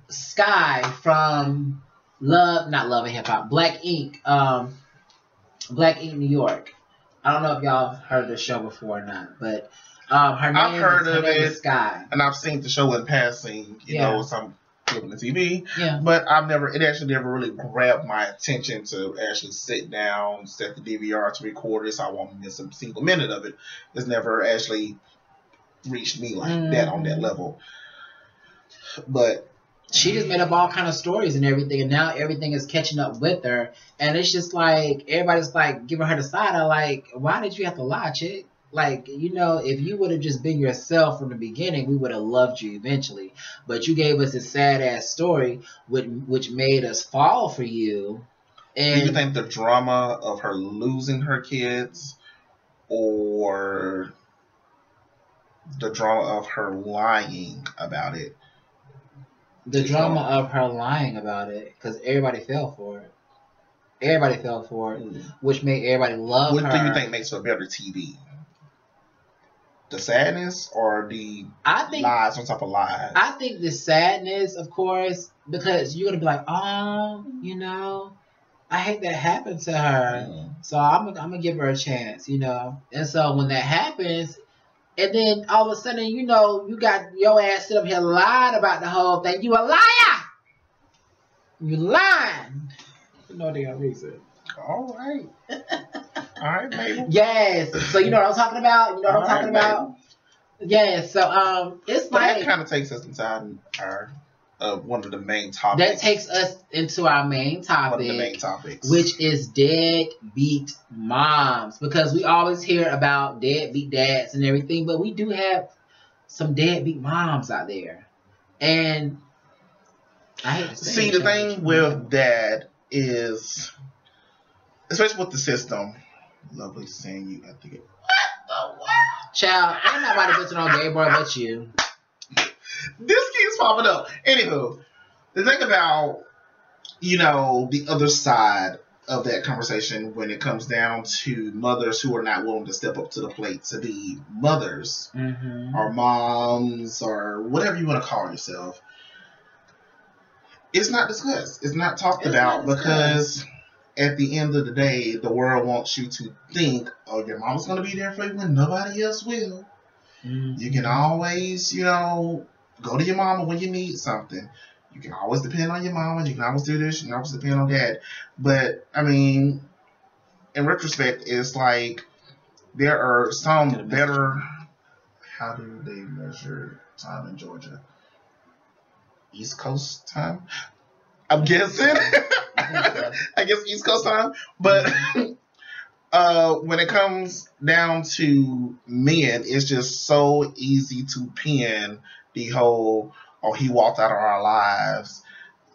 Sky from not Love and Hip Hop, Black Ink, Black Ink New York. I don't know if y'all heard the show before or not, but her name is Sky. And I've seen the show in passing, you know, some clip on the TV. Yeah. But it actually never really grabbed my attention to actually sit down, set the DVR to record it so I won't miss a single minute of it. It's never actually reached me like that on that level. But she just made up all kind of stories and everything, and now everything is catching up with her. And it's just like, everybody's like giving her the side eye, like, why did you have to lie, chick? Like, you know, if you would have just been yourself from the beginning, we would have loved you eventually. But you gave us this sad-ass story, which made us fall for you. And do you think the drama of her losing her kids or the drama of her lying about it? The drama of her lying about it, because everybody fell for it. Everybody fell for it, which made everybody love her. What do you think makes for better TV? The sadness or the lies on top of lies? I think the sadness, of course, because you're going to be like, oh, you know, I hate that happened to her. So I'm going to give her a chance, you know. And so when that happens, and then all of a sudden, you know, you got your ass sit up here lying about the whole thing. You a liar! You lying! You know they got reason. All right. All right, baby. Yes. So you know what I'm talking about? You know what I'm talking about? Yes. So it's like that kind of takes us inside our one of the main topics. That takes us into our main topic. One of the main topics, which is deadbeat moms, because we always hear about deadbeat dads and everything, but we do have some deadbeat moms out there, and I hate to say the thing with that is, especially with the system. Lovely seeing you at the gate. What the world? Child, ain't nobody been to no gay boy but you. This keeps popping up. Anywho, the thing about, you know, the other side of that conversation when it comes down to mothers who are not willing to step up to the plate to be mothers or moms or whatever you want to call yourself. It's not discussed. It's not talked about because at the end of the day, the world wants you to think, oh, your mama's going to be there for you when nobody else will. You can always, go to your mama when you need something. You can always depend on your mama. You can always do this. You can always depend on that. But, I mean, in retrospect, it's like there are some better... How do they measure time in Georgia? East Coast time? I'm guessing. I guess East Coast time. But when it comes down to men, it's just so easy to pin the whole, oh, he walked out of our lives,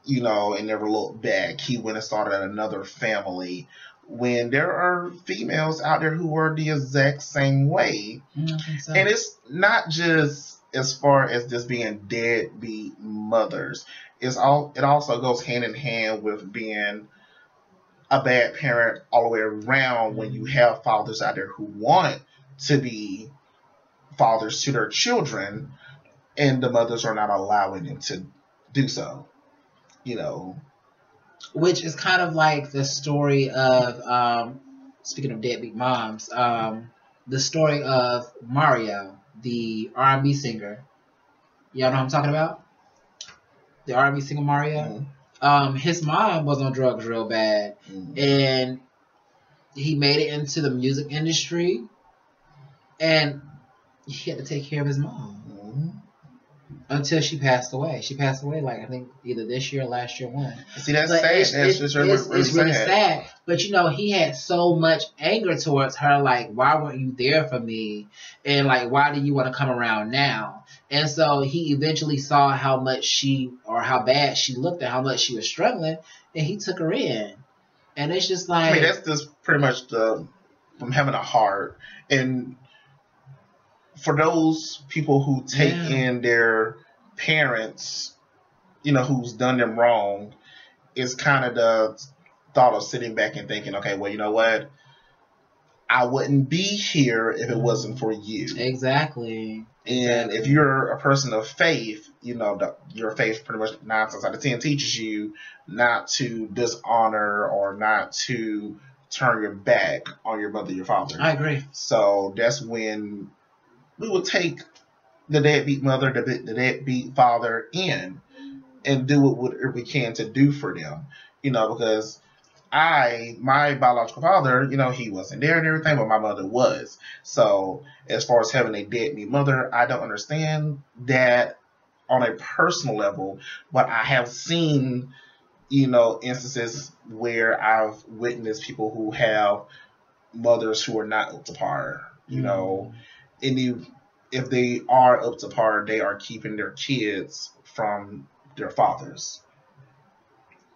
and never looked back. He went and started another family. When there are females out there who are the exact same way. So. And it's not just as far as just being deadbeat mothers. It also goes hand in hand with being a bad parent all the way around when you have fathers out there who want to be fathers to their children and the mothers are not allowing them to do so. Which is kind of like the story of, speaking of deadbeat moms, the story of Mario, the R&B singer. Y'all know what I'm talking about? The R&B singer Mario. His mom was on drugs real bad, and he made it into the music industry, and he had to take care of his mom until she passed away. She passed away, like, I think either this year or last year one. See, that's sad. It's really sad. But, he had so much anger towards her, like, why weren't you there for me? And, like, why do you want to come around now? And so he eventually saw how bad she looked and how much she was struggling, and he took her in. And it's just like... I mean, that's just pretty much from having a heart. And for those people who take in their parents, who's done them wrong, it's kind of the thought of sitting back and thinking, okay, well, you know what? I wouldn't be here if it wasn't for you. Exactly. And if you're a person of faith, your faith pretty much 9 times out of 10 teaches you not to dishonor or not to turn your back on your mother, your father. I agree. So that's when we would take the deadbeat mother, the deadbeat father in and do what we can to do for them. Because my biological father, he wasn't there and everything, but my mother was. So as far as having a deadbeat mother, I don't understand that on a personal level, but I have seen, instances where I've witnessed people who have mothers who are not up to par, and if they are up to par, they are keeping their kids from their fathers.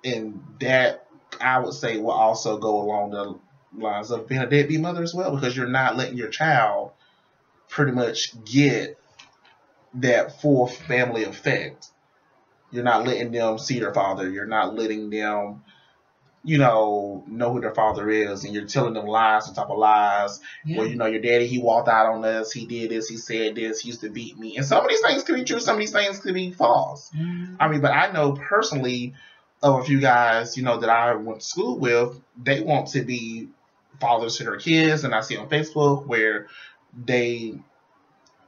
And that, I would say, will also go along the lines of being a deadbeat mother as well, because you're not letting your child pretty much get that full family effect. You're not letting them see their father. You're not letting them, know who their father is, and you're telling them lies on top of lies. Yeah. Well, your daddy, he walked out on us. He did this. He said this. He used to beat me. And some of these things could be true. Some of these things could be false. I mean, but I know personally of a few guys, that I went to school with, they want to be fathers to their kids. And I see on Facebook where they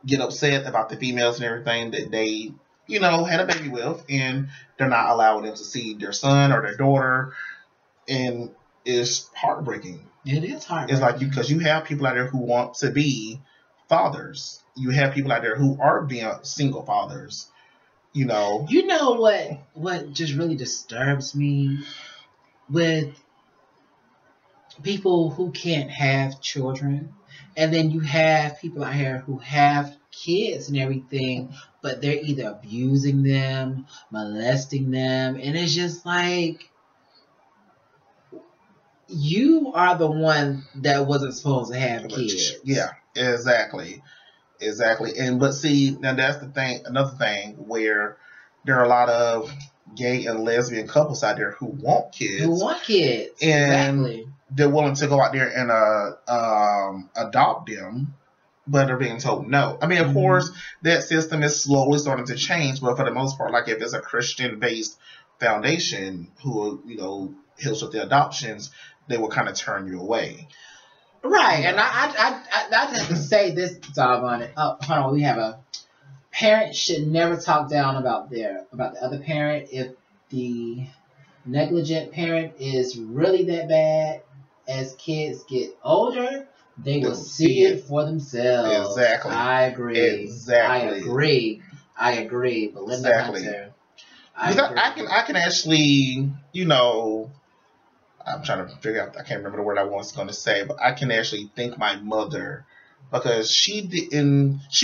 get upset about the females and everything that they, had a baby with, and they're not allowing them to see their son or their daughter. And it's heartbreaking. It is heartbreaking. It's like because you have people out there who want to be fathers. You have people out there who are being single fathers. You know what just really disturbs me with people who can't have children, and then you have people out here who have kids and everything, but they're either abusing them, molesting them, and it's just like, you are the one that wasn't supposed to have kids. Yeah, exactly. And but see, now that's the thing. Another thing where there are a lot of gay and lesbian couples out there who want kids. And exactly. They're willing to go out there and adopt them, but they're being told no. I mean, of course, that system is slowly starting to change, but for the most part, like if it's a Christian-based foundation who, you know, helps with the adoptions, they will kind of turn you away. Right, and I have to say this, doggone it. Oh, hold on, we have a parent should never talk down about the other parent. If the negligent parent is really that bad, as kids get older, they will see it for themselves. Exactly. I agree. Exactly. I agree. But Linda Hunter, I can actually, you know, I'm trying to figure out, I can't remember the word I was going to say, but I can actually thank my mother because she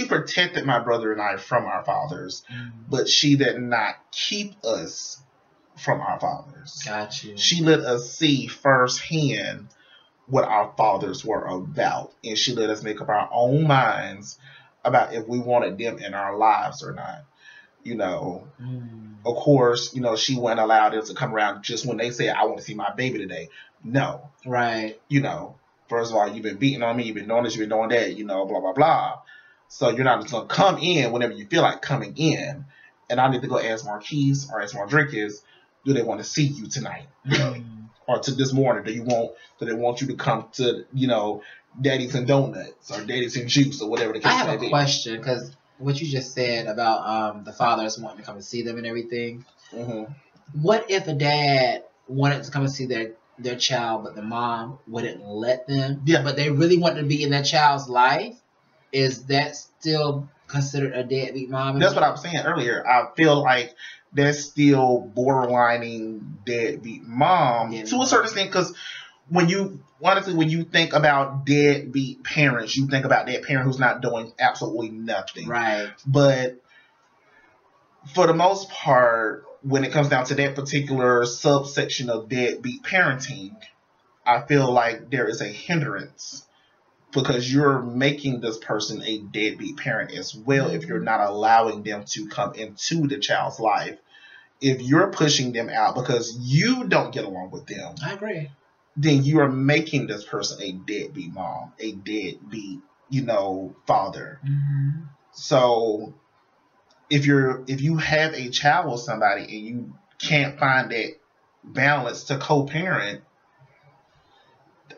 protected my brother and I from our fathers, but she did not keep us from our fathers. Got you. She let us see firsthand what our fathers were about, and she let us make up our own minds about if we wanted them in our lives or not. You know, of course, you know, she wouldn't allow them to come around just when they say, I want to see my baby today. No. Right. You know, first of all, you've been beating on me, you've been doing this, you've been doing that, you know, blah, blah, blah. So you're not just going to come in whenever you feel like coming in. And I need to go ask Marquise or ask Mardrakeis, do they want to see you tonight? Or to this morning, do they want you to come to, you know, Daddy's and Donuts or Daddy's and Juice or whatever the case may be? I have a question, because what you just said about the fathers wanting to come and see them and everything. What if a dad wanted to come and see their child, but the mom wouldn't let them? Yeah. But they really wanted to be in that child's life? Is that still considered a deadbeat mom? That's what I was saying earlier. I feel like that's still borderlining deadbeat mom to a certain extent, because when you think about deadbeat parents, you think about that parent who's not doing absolutely nothing. Right. But for the most part, when it comes down to that particular subsection of deadbeat parenting, I feel like there is a hindrance because you're making this person a deadbeat parent as well if you're not allowing them to come into the child's life. If you're pushing them out because you don't get along with them, I agree, then you are making this person a deadbeat mom, a deadbeat, you know, father. So if you have a child with somebody and you can't find that balance to co-parent,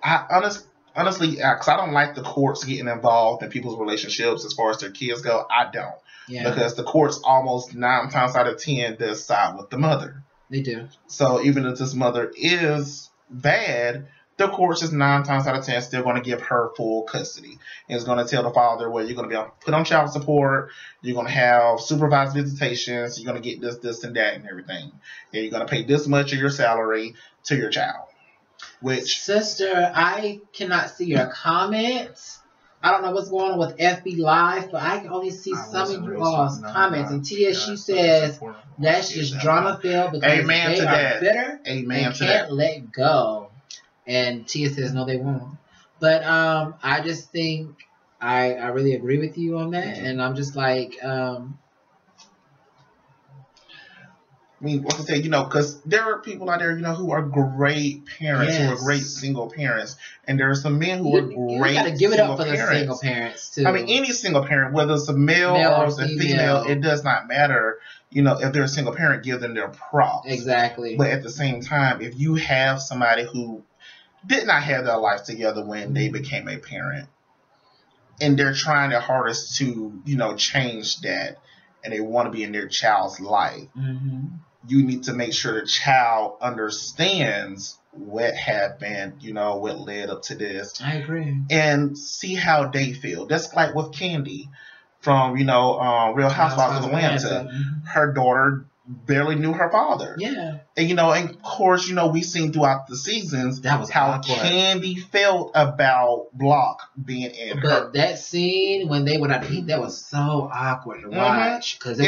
honestly, because I don't like the courts getting involved in people's relationships as far as their kids go. I don't. Yeah. Because the courts almost 9 times out of 10 does side with the mother. They do. So even if this mother is bad, the courts is 9 times out of 10 still going to give her full custody. And it's going to tell the father, well, you're going to be put on child support, you're going to have supervised visitations, you're going to get this, this, and that and everything. And you're going to pay this much of your salary to your child. Which, sister, I cannot see your comments. I don't know what's going on with FB Live, but I can only see some of you all's comments. And Tia, she says that's just drama filled because Amen they to are that. bitter Amen and to can't that. let go. And Tia says no, they won't. But I just think I really agree with you on that, and I'm just like. I mean, like I said, you know, because there are people out there, you know, who are great parents, who are great single parents, and there are some men who are great. You got to give it up for the single parents too. I mean, any single parent, whether it's a male or it's a female, it does not matter. You know, if they're a single parent, give them their props. Exactly. But at the same time, if you have somebody who did not have their life together when they became a parent, and they're trying their hardest to, you know, change that, and they want to be in their child's life. You need to make sure the child understands what happened, you know, what led up to this. I agree. And see how they feel. That's like with Candy from, you know, Real Housewives of Atlanta. Her daughter barely knew her father. Yeah. And, you know, and of course, you know, we've seen throughout the seasons how awkward. Candy felt about Block being in her. But that scene when they went out to eat, that was so awkward to watch. Because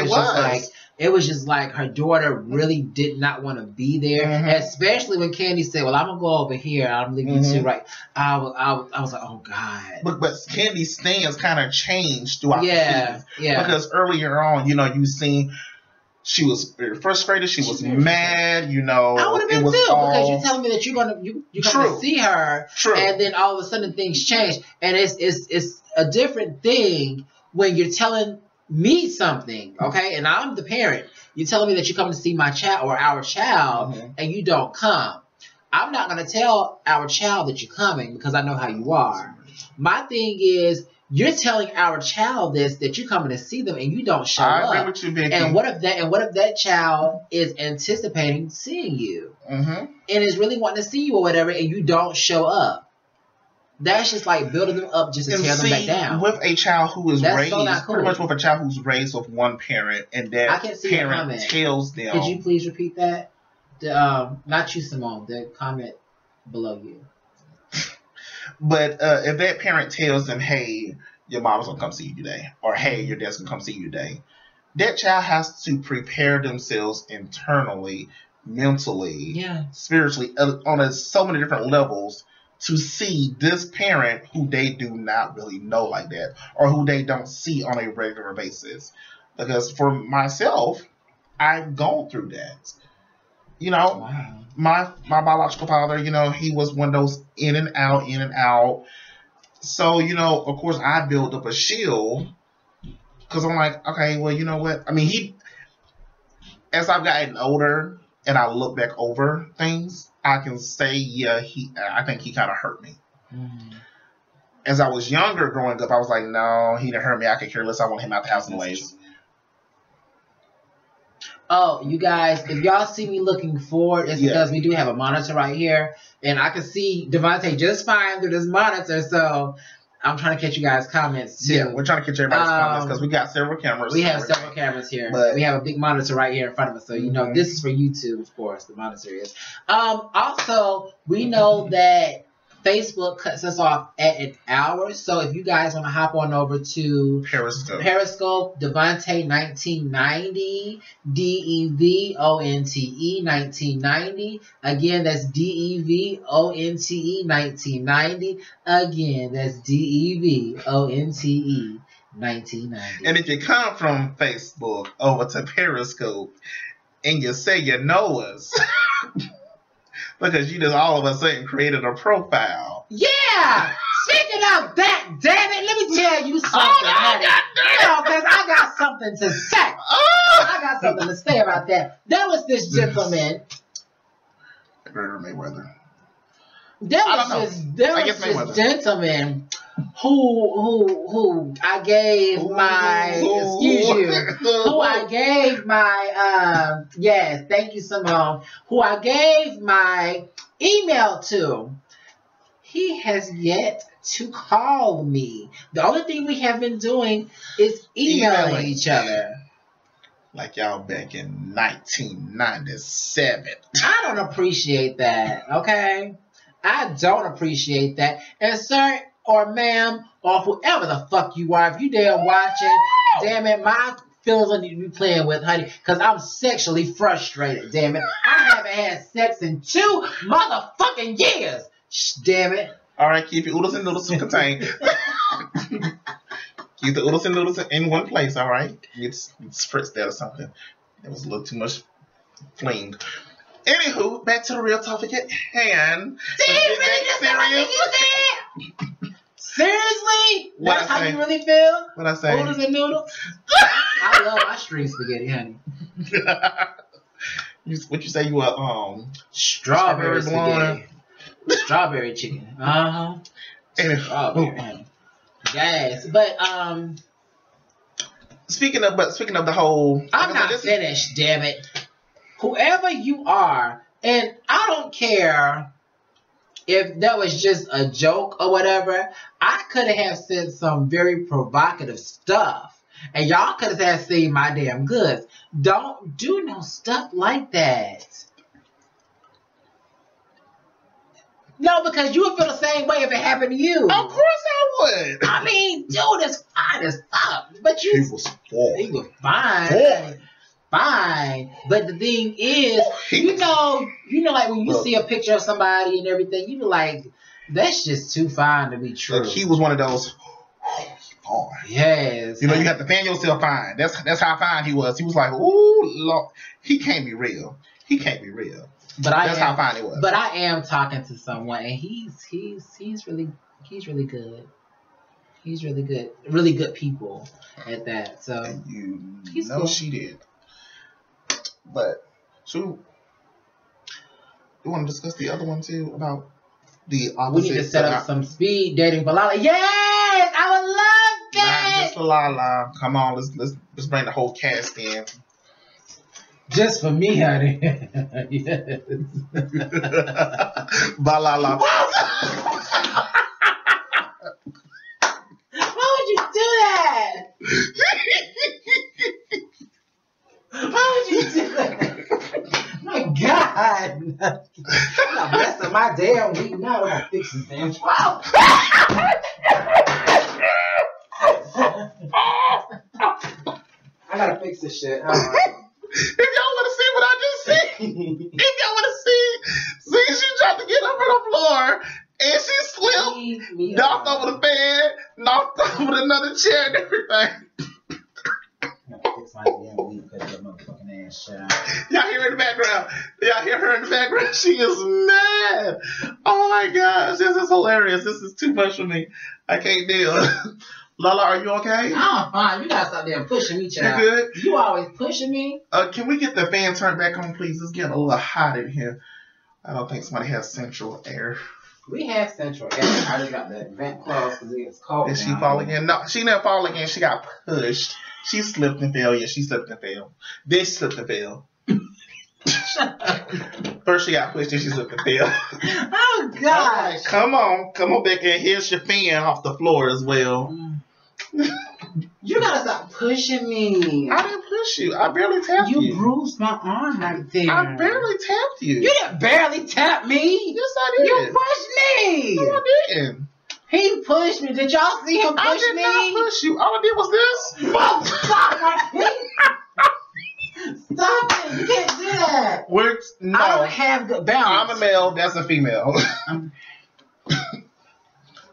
it was just like her daughter really did not want to be there. Especially when Candy said, well, I'm going to go over here. I'm leaving you too, right? I was like, oh, God. But Candy's stance kind of changed throughout the season. Yeah. Because earlier on, you know, you seen She was very frustrated. She was mad. You know, I would have been too, because you're telling me that you're gonna to see her, and then all of a sudden things change, and it's a different thing when you're telling me something, okay, and I'm the parent. You're telling me that you're coming to see my child or our child, and you don't come. I'm not gonna tell our child that you're coming because I know how you are. My thing is, you're telling our child that you're coming to see them and you don't show up. I agree with you, Vicky. And what if that child is anticipating seeing you and is really wanting to see you or whatever, and you don't show up? That's just like building them up just to tear them back down. With a child who is raised, pretty much with a child who's raised with one parent, and that parent tells them. Could you please repeat that? Not you, Simone. The comment below you. But if that parent tells them, hey, your mom's going to come see you today, or hey, your dad's going to come see you today, that child has to prepare themselves internally, mentally, spiritually, on so many different levels to see this parent who they do not really know like that, or who they don't see on a regular basis. Because for myself, I've gone through that. You know, my biological father, you know, he was one of those in and out. So, you know, of course, I built up a shield because I'm like, okay, well, you know what? I mean, as I've gotten older and I look back over things, I can say, yeah, I think he kind of hurt me. As I was younger growing up, I was like, no, he didn't hurt me. I could care less. I want him out the house anyways. Oh, you guys, if y'all see me looking forward, it's because we do have a monitor right here. And I can see Devontae just fine through this monitor. So I'm trying to catch you guys' comments, too. Yeah, we're trying to catch everybody's comments because we got several cameras. We have several cameras here. But we have a big monitor right here in front of us. So, you know, this is for YouTube, of course, the monitor is. Also, we know that Facebook cuts us off at an hour. So if you guys want to hop on over to Periscope, Devontae 1990, DEVONTE 1990. Again, that's DEVONTE 1990. Again, that's DEVONTE 1990. And if you come from Facebook over to Periscope and you say you know us, because you just all of a sudden created a profile. Yeah! Speaking of that, damn it, let me tell you something, honey. No, because I got something to say. I got something to say about that. There was this gentleman. Mayweather. There was this gentleman who I gave yes, thank you, Simone, who I gave my email to. He has yet to call me. The only thing we have been doing is emailing each other. Like y'all back in 1997. I don't appreciate that, okay? I don't appreciate that. And sir or ma'am or whoever the fuck you are, if you damn watching, damn it, my feelings don't need to be playing with, honey, because I'm sexually frustrated, damn it. I haven't had sex in 2 motherfucking years. Damn it. All right, keep your oodles and noodles contained. Keep the oodles and noodles in one place, all right? You spritz that or something. It was a little too much flinged. Anywho, back to the real topic at hand. Seriously? That's how you really feel? What I say? Oodles and noodles? I love my string spaghetti, honey. What you say you were, strawberry spaghetti. Strawberry chicken. Strawberry, honey. Yes, but Speaking of the whole, I'm not finished, damn it. Whoever you are, and I don't care if that was just a joke or whatever, I could have said some very provocative stuff, and y'all could have seen my damn goods. Don't do no stuff like that. No, because you would feel the same way if it happened to you. Of course I would. I mean, dude is fine as fuck. But he was fine. Fine. But the thing is, you know, like when you see a picture of somebody and everything, you be like, that's just too fine to be true. Like he was one of those, on. Yes. You know, you have to fan yourself fine. That's how fine he was. He was like, ooh, Lord. He can't be real. He can't be real. But that's how fine it was. But I am talking to someone, and he's really good. He's really good. Really good people at that. So and you he's know cool. she did. But you want to discuss the other one too about the opposite? We need to set up some speed dating for Lala. Yes, I would love that. Not just for Lala. Come on, let's bring the whole cast in. Just for me, honey. Yes. Bye, Lala. Why would you do that? Why would you do that? My God. I'm not messing my damn week now. I'm gonna fix this damn wow. I gotta fix this shit. If y'all want to see what I just seen, if y'all want to see she tried to get up on the floor and she slipped, knocked over the fan, knocked over another chair and everything. Y'all hear her in the background. Y'all hear her in the background. She is mad. Oh my gosh, this is hilarious. This is too much for me. I can't deal. Lala, are you okay? I'm fine. You gotta stop there pushing me, child. You good? You always pushing me. Can we get the fan turned back on, please? It's getting a little hot in here. I don't think somebody has central air. We have central air. I just got the vent closed because it's cold. Did she fall again? No, she didn't fall again. She got pushed. She slipped and fell. Yeah, she slipped and fell. Then she slipped and fell. First she got pushed, then she slipped and fell. Oh, gosh. Right, come on back and here's your fan off the floor as well. You gotta stop pushing me. I didn't push you. I barely tapped you. You bruised my arm right there. I barely tapped you. You didn't barely tap me. Yes, I did. You pushed me. No, I didn't. He pushed me.Id y'all see him push me? I did not push you. All I did was this. Stop Stop it. You can't do that. No. I don't have good balance. I'm a male. That's a female. And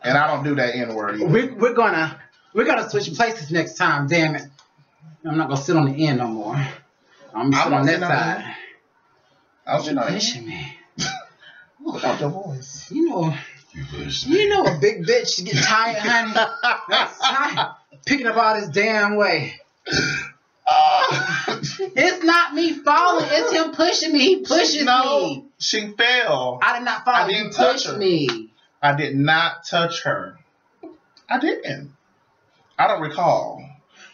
I don't do that N-word either. We're gonna switch places next time. Damn it! I'm not gonna sit on the end no more. I'm gonna sit on that side. I'll sit on pushing me. Look out your voice. You know a big bitch to get tired, honey. That's tired. Picking up all this damn weight. It's not me falling. It's him pushing me. He pushes me. She fell. I did not fall. I didn't touch her. Me. I did not touch her. I didn't. I don't recall.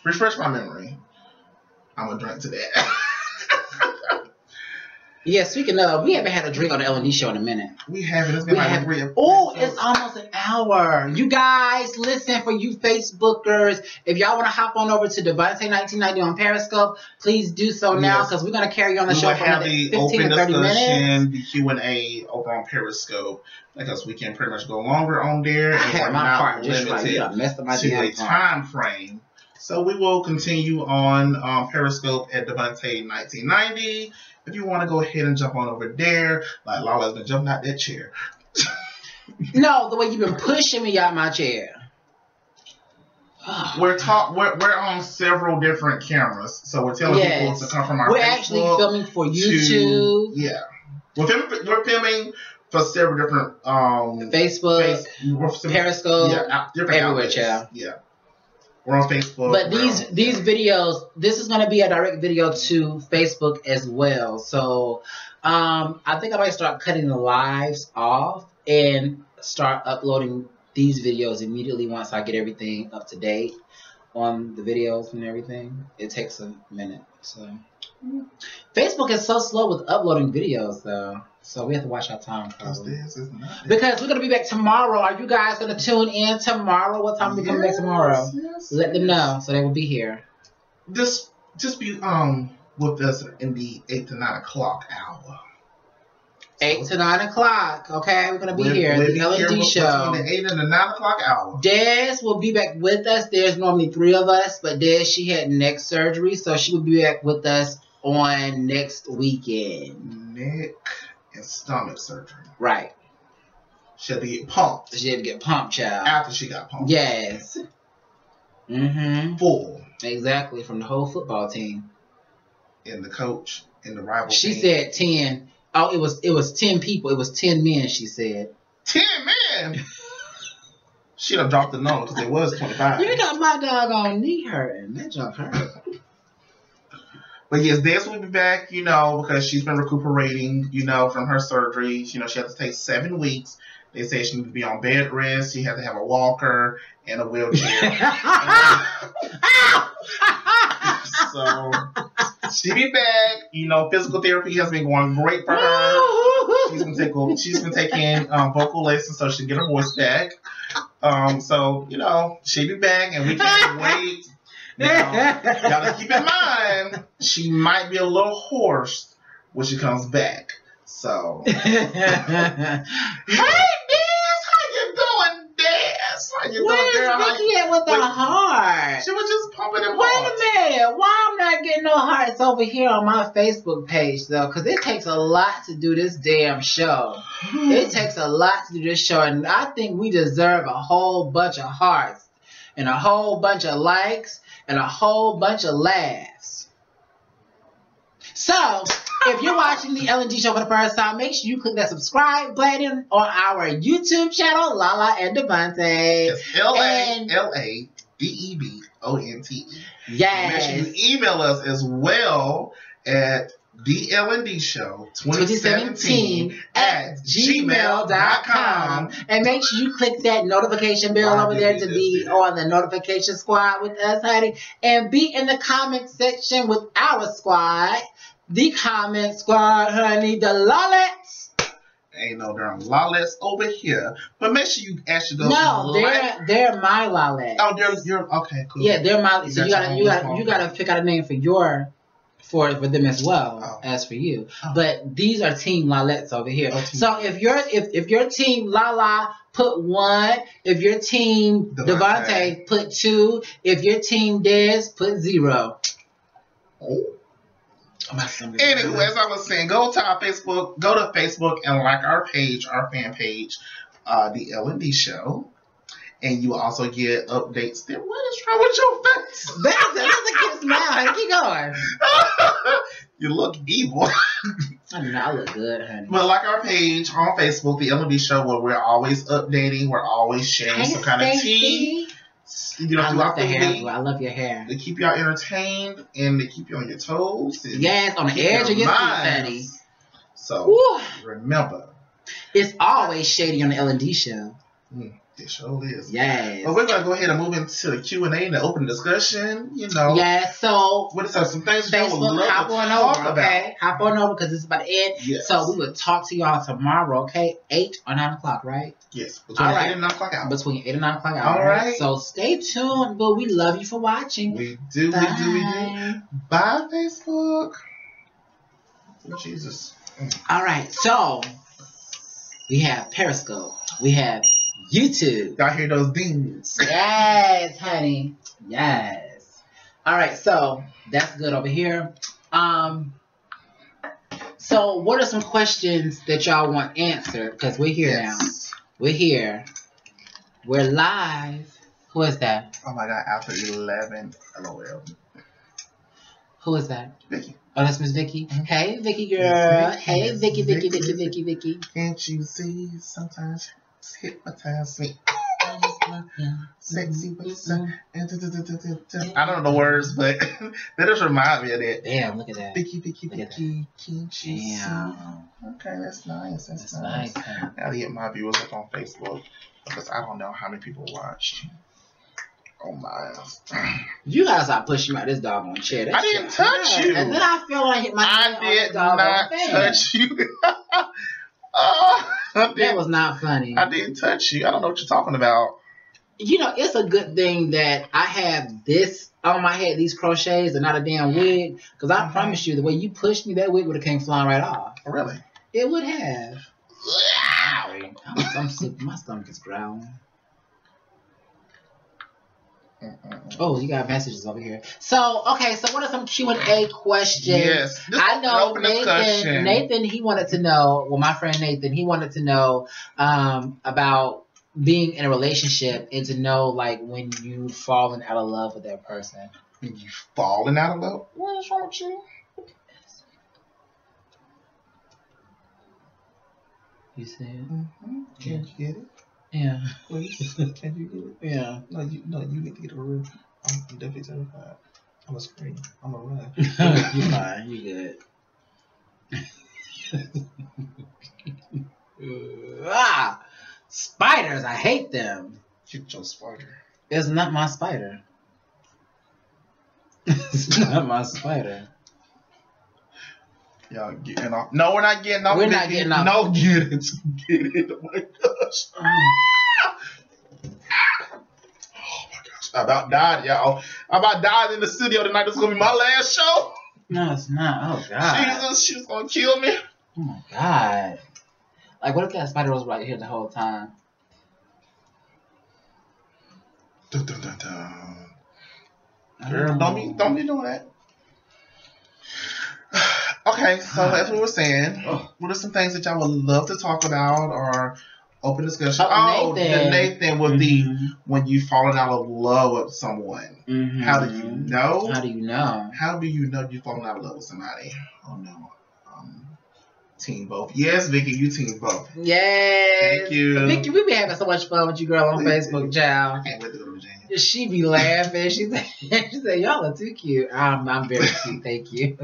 Refresh my memory. I'm gonna drink to that. Yeah, speaking of, we haven't had a drink on the L&D show in a minute. We haven't. It's been like 3 episodes. Oh, it's almost an hour. You guys, listen, for you Facebookers, if y'all want to hop on over to Devontae 1990 on Periscope, please do so now, because we're going to carry on the show for another 15 to 30 minutes. The Q&A over on Periscope, because we can pretty much go longer on there. I had my part just right. You messed up my to a time frame. So we will continue on Periscope at Devontae 1990. If you want to go ahead and jump on over there, like Lala's been jumping out that chair. No, the way you've been pushing me out my chair. We're on several different cameras, so we're telling people to come from our. We're actually filming for YouTube. We're filming for several different Facebook, Periscope, different everywhere, outlets. child. Yeah. We're on Facebook. But these videos, this is going to be a direct video to Facebook as well. So I think I might start cutting the lives off and start uploading these videos immediately once I get everything up to date on the videos and everything. It takes a minute. So Facebook is so slow with uploading videos, though. So we have to watch our time, probably. Because we're going to be back tomorrow. Are you guys going to tune in tomorrow? What time are we coming back tomorrow? Let them know so they will be here. Just be with us in the 8 to 9 o'clock hour. 8 to 9 o'clock. Okay, we're going to be here. The L&D show. Between the 8 and the 9 o'clock hour. Des will be back with us. There's normally 3 of us, but Des, she had neck surgery, so she will be back with us on next weekend. Neck and stomach surgery. Right. She had to get pumped. She had to get pumped, child. After she got pumped. Yes. full. Exactly, from the whole football team. And the coach and the rival She team. said 10. Oh, it was 10 people. It was 10 men, she said. 10 men? She done dropped the number because it was 25. You got my doggone knee hurting. That junk hurt. But yes, Des will be back, because she's been recuperating, from her surgery. She had to take 7 weeks. They say she needs to be on bed rest. She had to have a walker and a wheelchair. So she'll be back. Physical therapy has been going great for her. She's been taking vocal lessons so she can get her voice back. So she'll be back, and we can't wait. Now, y'all keep in mind, she might be a little hoarse when she comes back. So, hey, Des, how you doing, Des? How you doing, girl? Where's Vicky at with the heart? She was just pumping them Wait hearts. a minute. Why I'm not getting no hearts over here on my Facebook page, though? Because it takes a lot to do this damn show. It takes a lot to do this show, and I think we deserve a whole bunch of hearts and a whole bunch of likes and a whole bunch of laughs. So, if you're watching the L&D show for the first time, make sure you click that subscribe button on our YouTube channel, Lala and Devontae. It's LaLadebonte. Yes. Make sure you email us as well at TheLNDShow2017 at gmail.com. And make sure you click that notification bell over there to be on the notification squad with us, honey. And be in the comment section with our squad. The comment squad, honey. The Lollets. Ain't no darn Lollets over here. But make sure you actually go. No, they're my Lollets. Oh, you're okay, cool. Yeah, they're my. So you gotta pick out a name for them as well as for you. Oh. But these are Team Lolettes over here. Oh, so if your team Lala, put 1. If your team Devontae, put 2. If your team Des, put 0. Oh. Anyway, as I was saying, go to Facebook and like our fan page, the L&D Show. And you will also get updates there. What is wrong with your face? That's a cute smile, honey. Keep going. You look evil. I do not look good, honey. But like our page on Facebook, the L&D Show, where we're always updating, we're always sharing some kind of tea. I love the hair. I love your hair. They keep y'all entertained and they keep you on your toes. Yes, on the edge of your feet, honey. So remember, it's always shady on the L&D Show. It sure is. Yes. But we're going to go ahead and move into the Q&A and the open discussion, Yeah, so what are some things Facebook, y'all would love hop to on talk over, about. okay? Hop on over because it's about to end. Yes. So we will talk to y'all tomorrow, okay? 8 or 9 o'clock, right? Yes. Between 8 and 9 o'clock out. Between 8 and 9 o'clock out. All right. So stay tuned, but we love you for watching. We do. Bye, Facebook. Oh, Jesus. All right. So we have Periscope. We have YouTube. Y'all hear those dings? Yes, honey. Yes. All right. So that's good over here. So what are some questions that y'all want answered? Because we're here now. We're here. We're live. Who is that? Oh my God, after 11, LOL. Who is that? Vicky. Oh, that's Miss Vicky. Mm-hmm. Hey, Vicky girl. Yes, hey, Vicky. Can't you see? Sometimes hypnotize me. Sexy with I don't know the words, but that just remind me of that. Damn, look at that. Vicky. Can't you see? Okay, that's nice. That's nice. Now to get my viewers up on Facebook because I don't know how many people watched. Oh my! You gotta stop pushing me out this doggone chair. I didn't touch you. And then I feel like I hit my I did not touch you. That was not funny. I didn't touch you. I don't know what you're talking about. It's a good thing that I have this on my head, these crochets, and not a damn wig. Because I promise you, the way you pushed me, that wig would have came flying right off. Really? It would have. Sorry. I'm sick. My stomach is growling. Oh, you got messages over here. So, okay, so what are some Q&A questions? Yes. I know Nathan, he wanted to know, well, my friend Nathan, he wanted to know about being in a relationship and to know like when you've fallen out of love with that person. When you falling out of love? What's wrong with you? You see it? Mm-hmm. Can you get it? Yeah. Please? Can you get it? Yeah. No, you need to get it real. I'm definitely terrified. I'm a scream. I'm a run. You're fine. You good. Spiders. I hate them. Get your spider. It's not my spider. It's not my spider. Y'all getting off. No, we're not getting off. We're not getting off. No, get it. Get it. Oh my gosh. Oh my gosh. I about died, y'all. I about died in the studio tonight. This is going to be my last show. No, it's not. Oh, God. Jesus, she's going to kill me. Oh, my God. Like, what if that spider was right here the whole time? Dun, dun, dun, dun. Girl, don't be doing that. Okay, so as we were saying, what are some things that y'all would love to talk about or open discussion? The Nathan was the when you fallen out of love with someone. Mm-hmm. How do you know? How do you know? How do you know you've fallen out of love with somebody? Oh no. Team both. Yes, Vicky, you team both. Yes. Thank you. Vicky, we be having so much fun with you, girl, on Facebook, child. I can't wait to go to Virginia. She be laughing. She said, y'all are too cute. I'm very cute. Thank you.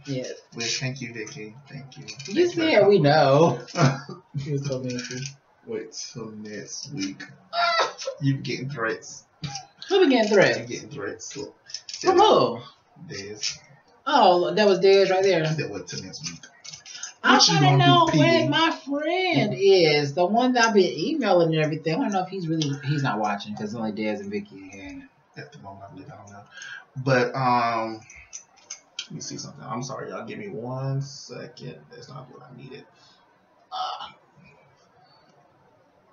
Yes. Well, thank you, Vicky. Thank you. You said we know. You're so messy. Wait till next week. You getting threats. Who be getting You threats? getting threats. Look. From who? Dez. Oh, that was Dez right there. I said what till next week. I'm What you trying to gonna know do, where PD? my friend is. The one that I've been emailing and everything. I don't know if he's not watching because only Dez and Vicky are hearing it. At the moment, I believe I don't know. But let me see something. I'm sorry, y'all. Give me 1 second. That's not what I needed.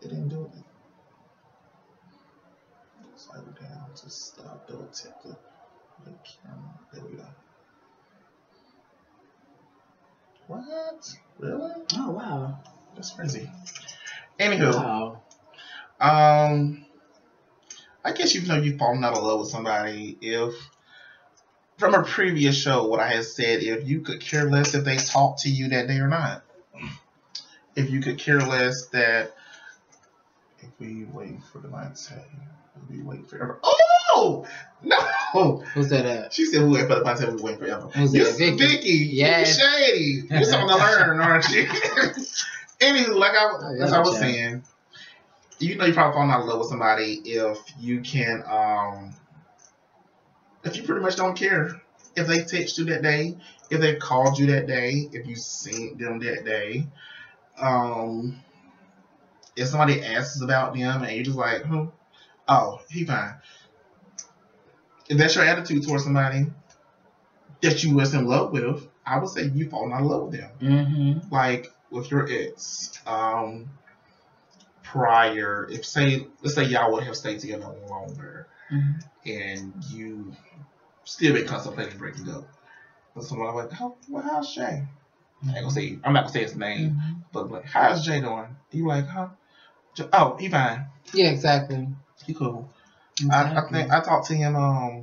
It didn't do it. Slide it down to stop. Double tap the camera. There we go. What? Really? Oh, wow. That's crazy. Anywho, Wow. I guess you know you've fallen out of love with somebody if, from a previous show, what I had said, if you could care less if they talk to you that day or not. If you could care less that if we wait for the night to we wait forever. Oh! No! Who said that? She said we wait for the night to we wait forever. Who's You that? Vicky. Yes. You shady. You're something to learn, aren't you? Anywho, like I was saying, you know you probably falling out of love with somebody if you can, if you pretty much don't care. If they text you that day, if they called you that day, if you seen them that day, if somebody asks about them and you're just like, oh, he fine. If that's your attitude towards somebody that you was in love with, I would say you falling out of love with them. Mm-hmm. Like with your ex, prior, let's say y'all would have stayed together longer, and you still been contemplating breaking up. But someone like, how's Jay? I'm not gonna say his name, but like, how's Jay doing? You like, huh? Oh, he fine. Yeah, exactly. He cool. Exactly. I think I talked to him. A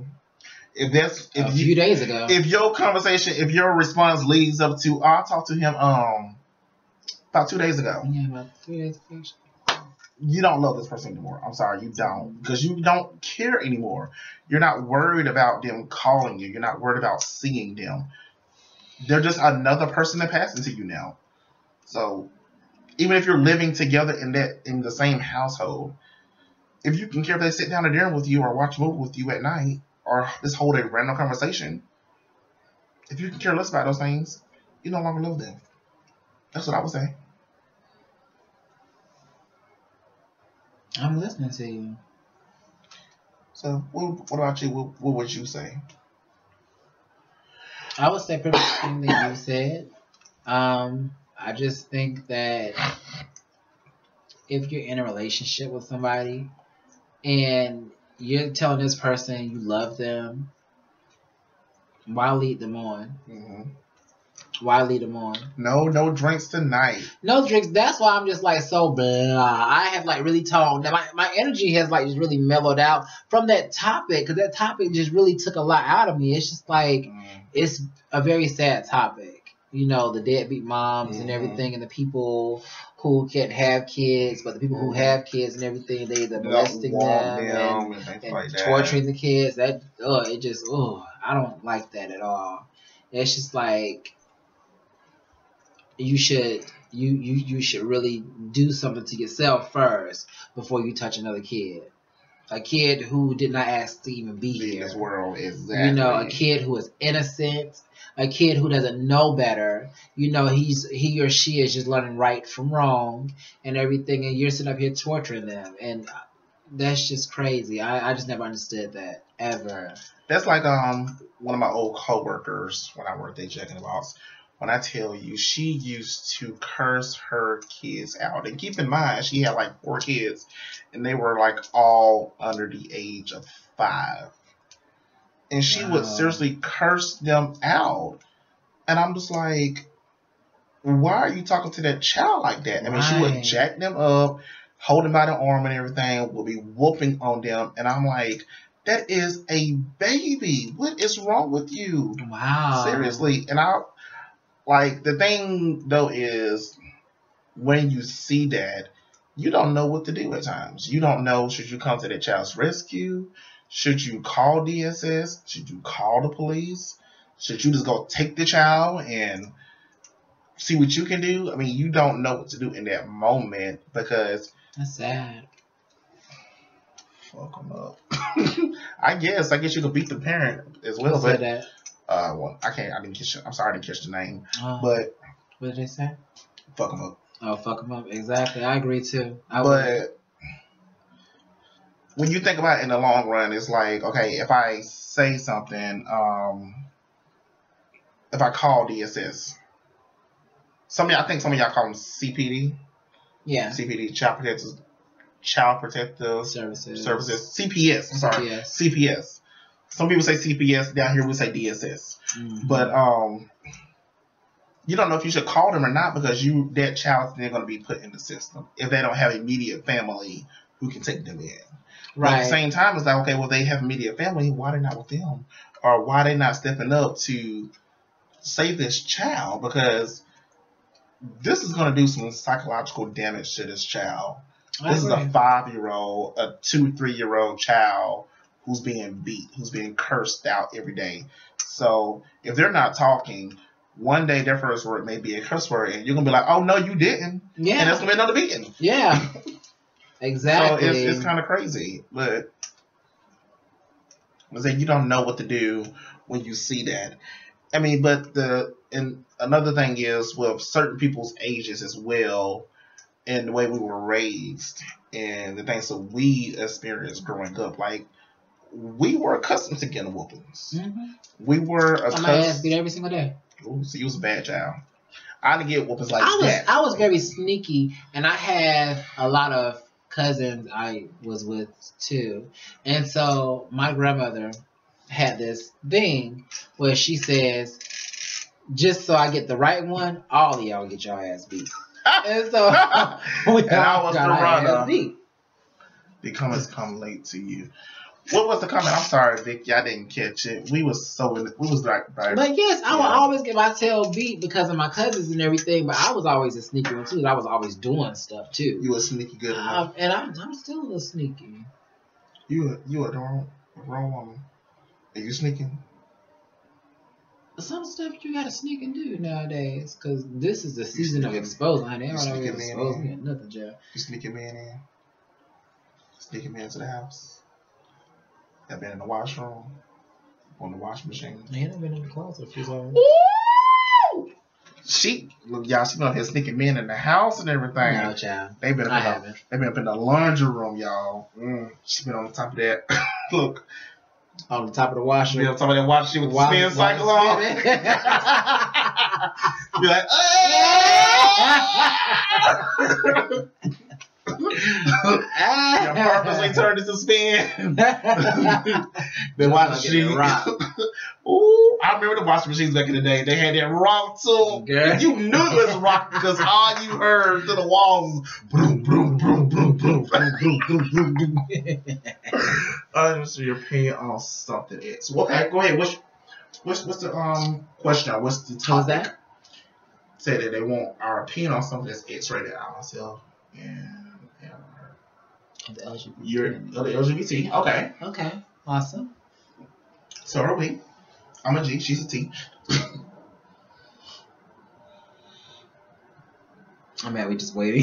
few days ago. If your conversation, if your response leads up to, I talked to him about 2 days ago. Yeah, about 3 days ago. You don't love this person anymore. I'm sorry, you don't, because you don't care anymore. You're not worried about them calling you. You're not worried about seeing them. They're just another person that passes to you now. So even if you're living together in the same household, if you can care if they sit down to dinner with you or watch a movie with you at night or just hold a random conversation, if you can care less about those things, you no longer love them. That's what I would say. I'm listening to you. So what about you? What would you say? I would say pretty much the thing that you said. I just think that if you're in a relationship with somebody and you're telling this person you love them, why lead them on? Mm-hmm. Why lead them on? No drinks tonight. No drinks. That's why I'm just like so blah. I have like really toned. My energy has like just really mellowed out from that topic because that topic just really took a lot out of me. It's just like it's a very sad topic. You know, the deadbeat moms and everything, and the people who can't have kids, but the people who have kids and everything, they're molesting them and like torturing the kids. That it just I don't like that at all. It's just like you should really do something to yourself first before you touch another kid. A kid who did not ask to even be here. In this world, exactly. You know, a kid who is innocent, a kid who doesn't know better. You know, he or she is just learning right from wrong and everything, and you're sitting up here torturing them, and that's just crazy. I just never understood that ever. That's like one of my old coworkers when I worked at Jack in the Box. When I tell you, she used to curse her kids out. And keep in mind, she had like 4 kids, and they were like all under the age of 5. And she would seriously curse them out. And I'm just like, why are you talking to that child like that? I mean, she would jack them up, hold them by the arm and everything, would be whooping on them. And I'm like, that is a baby. What is wrong with you? Wow. Seriously. And the thing though is when you see that, you don't know what to do at times. You don't know, should you come to that child's rescue? Should you call DSS? Should you call the police? Should you just go take the child and see what you can do? I mean, you don't know what to do in that moment because that's sad. Fuck them up. I guess you could beat the parent as well. But that? Well, I can't. I didn't catch. I'm sorry, I didn't catch the name. But what did they say? Fuck them up. Oh, fuck them up. Exactly. I agree too. But when you think about it in the long run, it's like, okay, if I say something, if I call DSS, I think some of y'all call them CPD. Yeah. CPD, Child Protective Services. CPS. I'm sorry. CPS. Some people say CPS. Down here we say DSS. Mm-hmm. But you don't know if you should call them or not because that child's then going to be put in the system if they don't have immediate family who can take them in. Right. But at the same time, it's like, okay, well, they have immediate family. Why they not with them? Or why they not stepping up to save this child? Because this is going to do some psychological damage to this child. This is a 5-year-old, a 2-3-year-old child who's being beat, who's being cursed out every day. So if they're not talking, one day their first word may be a curse word, and you're gonna be like, "Oh no, you didn't," and that's gonna be another beating. Yeah, exactly. So it's kind of crazy, but you don't know what to do when you see that. I mean, but and another thing is with certain people's ages as well, and the way we were raised, and the things that we experienced growing up, like. We were accustomed to getting whoopings. Mm-hmm. We were accustomed. My ass beat every single day. Ooh, so you was a bad child. I didn't get whoopings like that. I was very sneaky, and I had a lot of cousins I was with too. And so my grandmother had this thing where she says, just so I get the right one, all of y'all get your ass beat. And so I was the runner. The comments come late to you. What was the comment? I'm sorry, Vicky. I didn't catch it. We was right. But yes, I would always get my tail beat because of my cousins and everything. But I was always a sneaky one too. I was always doing stuff too. You were sneaky good enough. And I'm still a little sneaky. You a wrong woman. Are you sneaking? Some stuff you gotta sneak and do nowadays because this is the season of exposing. Honey, they already exposed me at nothing, Joe. You sneaking man in? Sneaking man to the house? I've been in the washroom, on the washing machine. Man, I've been in the closet a few times. Look, y'all, she been out here sneaking men in the house and everything. No, child. They've been up in the laundry room, y'all. She been on the top of that. Look. On the top of the washer. Be on top of that washer with the spin cycle on. Be like, you purposely turned it to spin. Then watch she. Ooh, I remember the washing machines back in the day. They had that rock too. Girl. You knew it was rock because all you heard through the walls, boom, boom, boom, boom, boom, boom, boom. So your opinion on something else. Well, okay, go ahead. What's the question? What's the topic? How's that? Say that they want our opinion on something that's X-rated. I myself and The LGBT. you're the LGBT. Okay. Okay. Awesome. So are we. I'm a G. She's a T. I'm mad. We just waiting.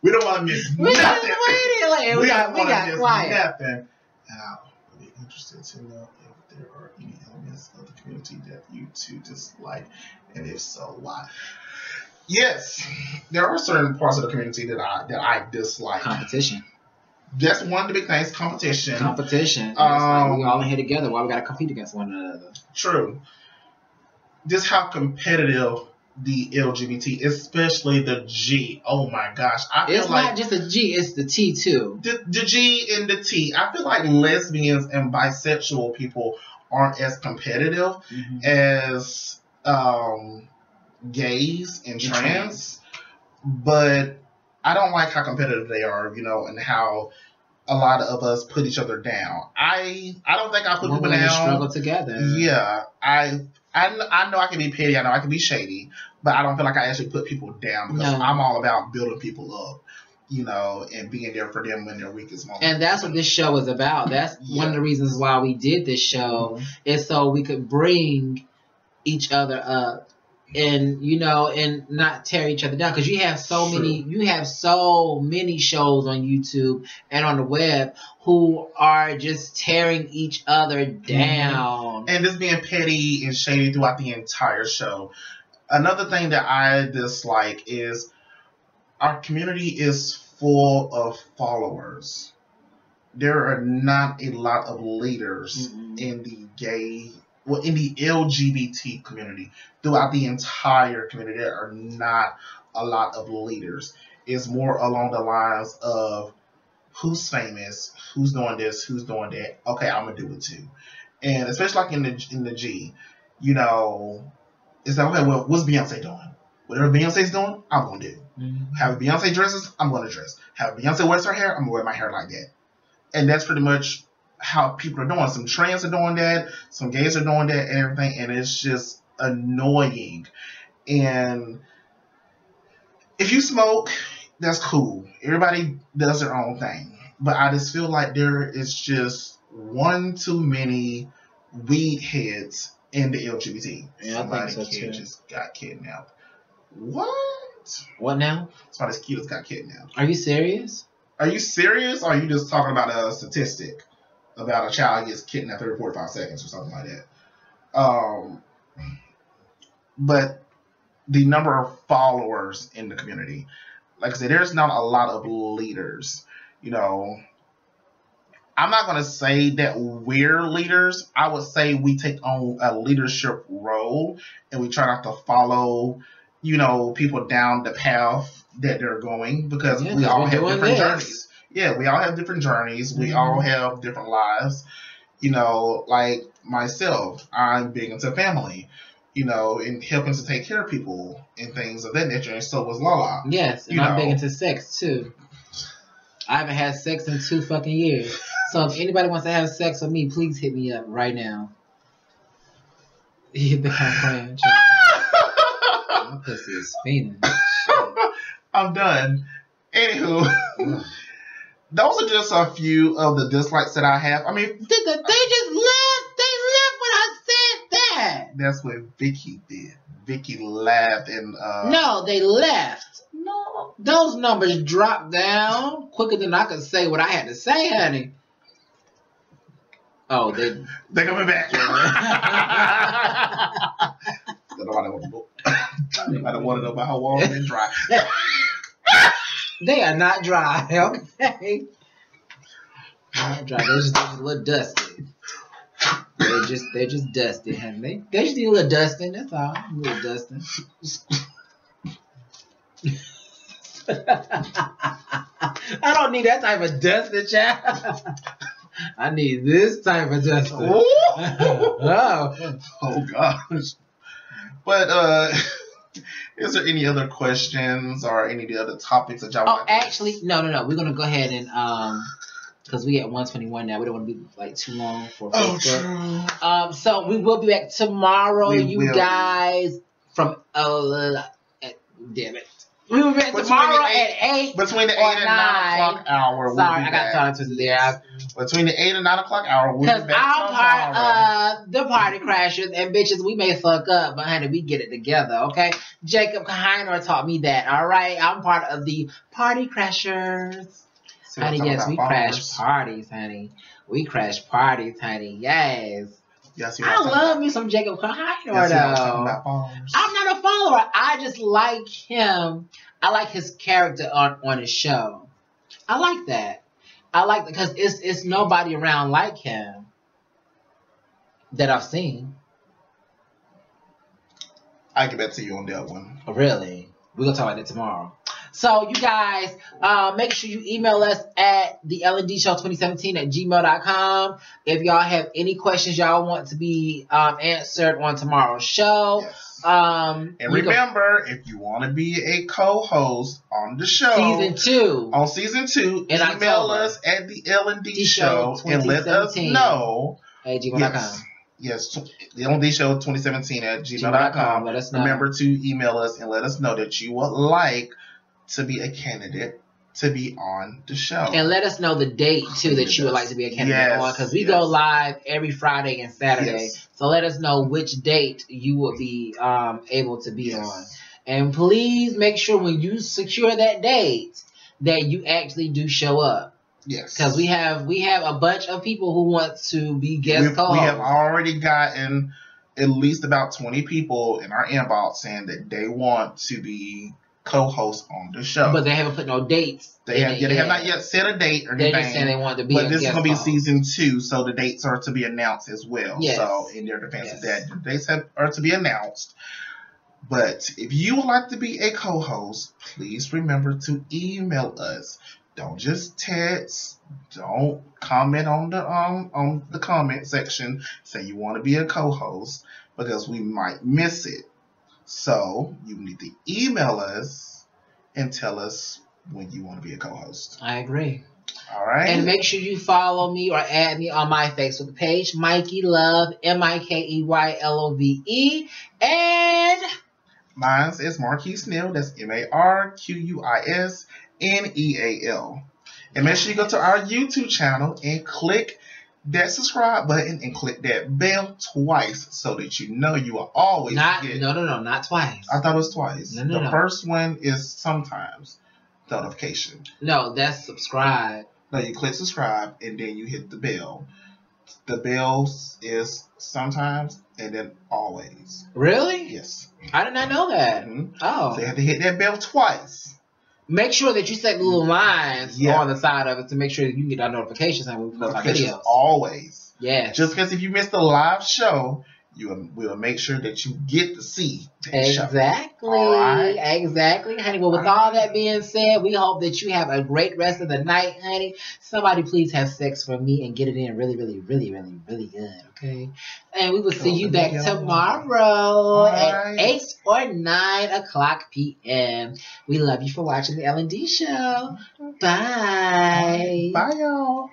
We don't want to miss We nothing. just waiting. Like, we got miss quiet. nothing. And I'm really interested to know if there are any elements of the community that you two dislike, and if so, why? Yes, there are certain parts of the community that I dislike. Competition. That's one of the big things. Competition. Competition. It's like we all in here together. Why we gotta compete against one another? True. Just how competitive the LGBT, especially the G. Oh my gosh, I feel It's like not just a G. It's the T too. the G and the T. I feel like lesbians and bisexual people aren't as competitive as gays and trans, but I don't like how competitive they are, and how a lot of us put each other down. I don't think I put people down. Struggle together. Yeah, I know I can be petty. I know I can be shady, but I don't feel like I actually put people down because I'm all about building people up, and being there for them when they're weakest moments. And that's what this show is about. That's one of the reasons why we did this show is so we could bring each other up. And and not tear each other down, because you have so many shows on YouTube and on the web who are just tearing each other down and just being petty and shady throughout the entire show. Another thing that I dislike is our community is full of followers. There are not a lot of leaders in the in the LGBT community. Throughout the entire community, there are not a lot of leaders. It's more along the lines of who's famous, who's doing this, who's doing that. Okay, I'm gonna do it too. And especially like in the G, it's like, okay, well, what's Beyonce doing? Whatever Beyonce's doing, I'm gonna do. Have Beyonce dresses, I'm gonna dress. Have Beyonce wears her hair, I'm gonna wear my hair like that. And that's pretty much how people are doing. Some trans are doing that, some gays are doing that, and everything, and it's just annoying. And if you smoke, that's cool. Everybody does their own thing. But I just feel like there is just one too many weed heads in the LGBT. Yeah, Somebody's I think so kid too. just got kidnapped. What? What now? Somebody's kid just got kidnapped. Are you serious? Are you serious? Or are you just talking about a statistic about a child gets kidnapped every 45 seconds or something like that? But the number of followers in the community, like I said, there's not a lot of leaders. I'm not going to say that we're leaders. I would say we take on a leadership role and we try not to follow, people down the path that they're going, because we all have different journeys. Yeah, we all have different journeys. We all have different lives. Like myself, I'm big into family, and helping to take care of people and things of that nature. And so was Lala. Yes, and I'm big into sex too. I haven't had sex in 2 fucking years. So if anybody wants to have sex with me, please hit me up right now. Hit the plan. My pussy is fiending. I'm done. Anywho, those are just a few of the dislikes that I have. I mean, They just left. They left when I said that. that's what Vicky did. Vicky laughed and No, they left. No, those numbers dropped down quicker than I could say what I had to say, honey. Oh, they're coming back. Nobody want to know about how warm and dry. They are not dry, okay? Not dry. They're just a little dusty. They're just dusty, honey. They just need a little dusting. That's all. A little dusting. I don't need that type of dusting, child. I need this type of justice. Oh. Oh gosh. But is there any other questions or any other topics that y'all want to actually, no. We're gonna go ahead and because we at 121 now. We don't want to be like too long for Facebook. True. So we will be back tomorrow, guys. From damn it. We will be back tomorrow at 8. Between the 8 and 9 o'clock hour. Sorry, I got tongue twisted there. Between the 8 and 9 o'clock hour, we'll be back I'm tomorrow. part of the party crashers, and bitches, we may fuck up, but honey, we get it together, okay? Jacob Kohinoor taught me that, all right? I'm part of the party crashers. So honey, yes, we crash parties, honey. We crash parties, honey. Yes. Yes, I love me some Jacob Kohinoor, yes, though. I'm not a follower. I just like him. I like his character on his show. I like that. I like that because it's nobody around like him that I've seen. I'll get back to you on that one. Really? We're going to talk about that tomorrow. So, you guys, make sure you email us at the LNDshow2017@gmail.com. If y'all have any questions y'all want to be answered on tomorrow's show. Yes. And remember, if you want to be a co-host on the show, season 2, email us at the LND Show and let us know at gmail.com. Yes, the LND Show 2017@gmail.com. Let us know. Remember to email us and let us know that you would like to be a candidate to be on the show. And let us know the date, too, that you would like to be a candidate on. Because we go live every Friday and Saturday. Yes. So let us know which date you will be able to be on. And please make sure when you secure that date that you actually do show up. Yes. Because we have a bunch of people who want to be guest co-hosts. We have already gotten at least about 20 people in our inbox saying that they want to be co-host on the show, but they haven't put no dates. They have not yet set a date or anything. They just saying they want to be. But this is going to be season 2, so the dates are to be announced as well. Yes. So in their defense of that, the dates are to be announced. But if you would like to be a co-host, please remember to email us. Don't just text. Don't comment on the comment section. Say you want to be a co-host because we might miss it. So, you need to email us and tell us when you want to be a co-host. I agree. All right. And make sure you follow me or add me on my Facebook page, Mikey Love, MikeYLove. And mine is Marquise Neal. That's MarquisNeal. And make sure you go to our YouTube channel and click that subscribe button and click that bell twice so that you know you will always get... No, not twice. I thought it was twice. No. The first one is sometimes notification. No, that's subscribe. No, you click subscribe and then you hit the bell. The bell is sometimes and then always. Really? Yes. I did not know that. Mm-hmm. Oh. So you have to hit that bell twice. Make sure that you set the little lines on the side of it to make sure that you can get our notifications when we post our videos. Always. Yes. Just because if you missed the live show, we'll make sure that you get to see that show. All right? Exactly, honey. Well, with all that being said, we hope that you have a great rest of the night, honey. Somebody please have sex for me and get it in really, really, really, really, really good, okay? And we will see you back tomorrow at 8 or 9 o'clock p.m. We love you for watching the L&D Show. Bye. Bye, y'all.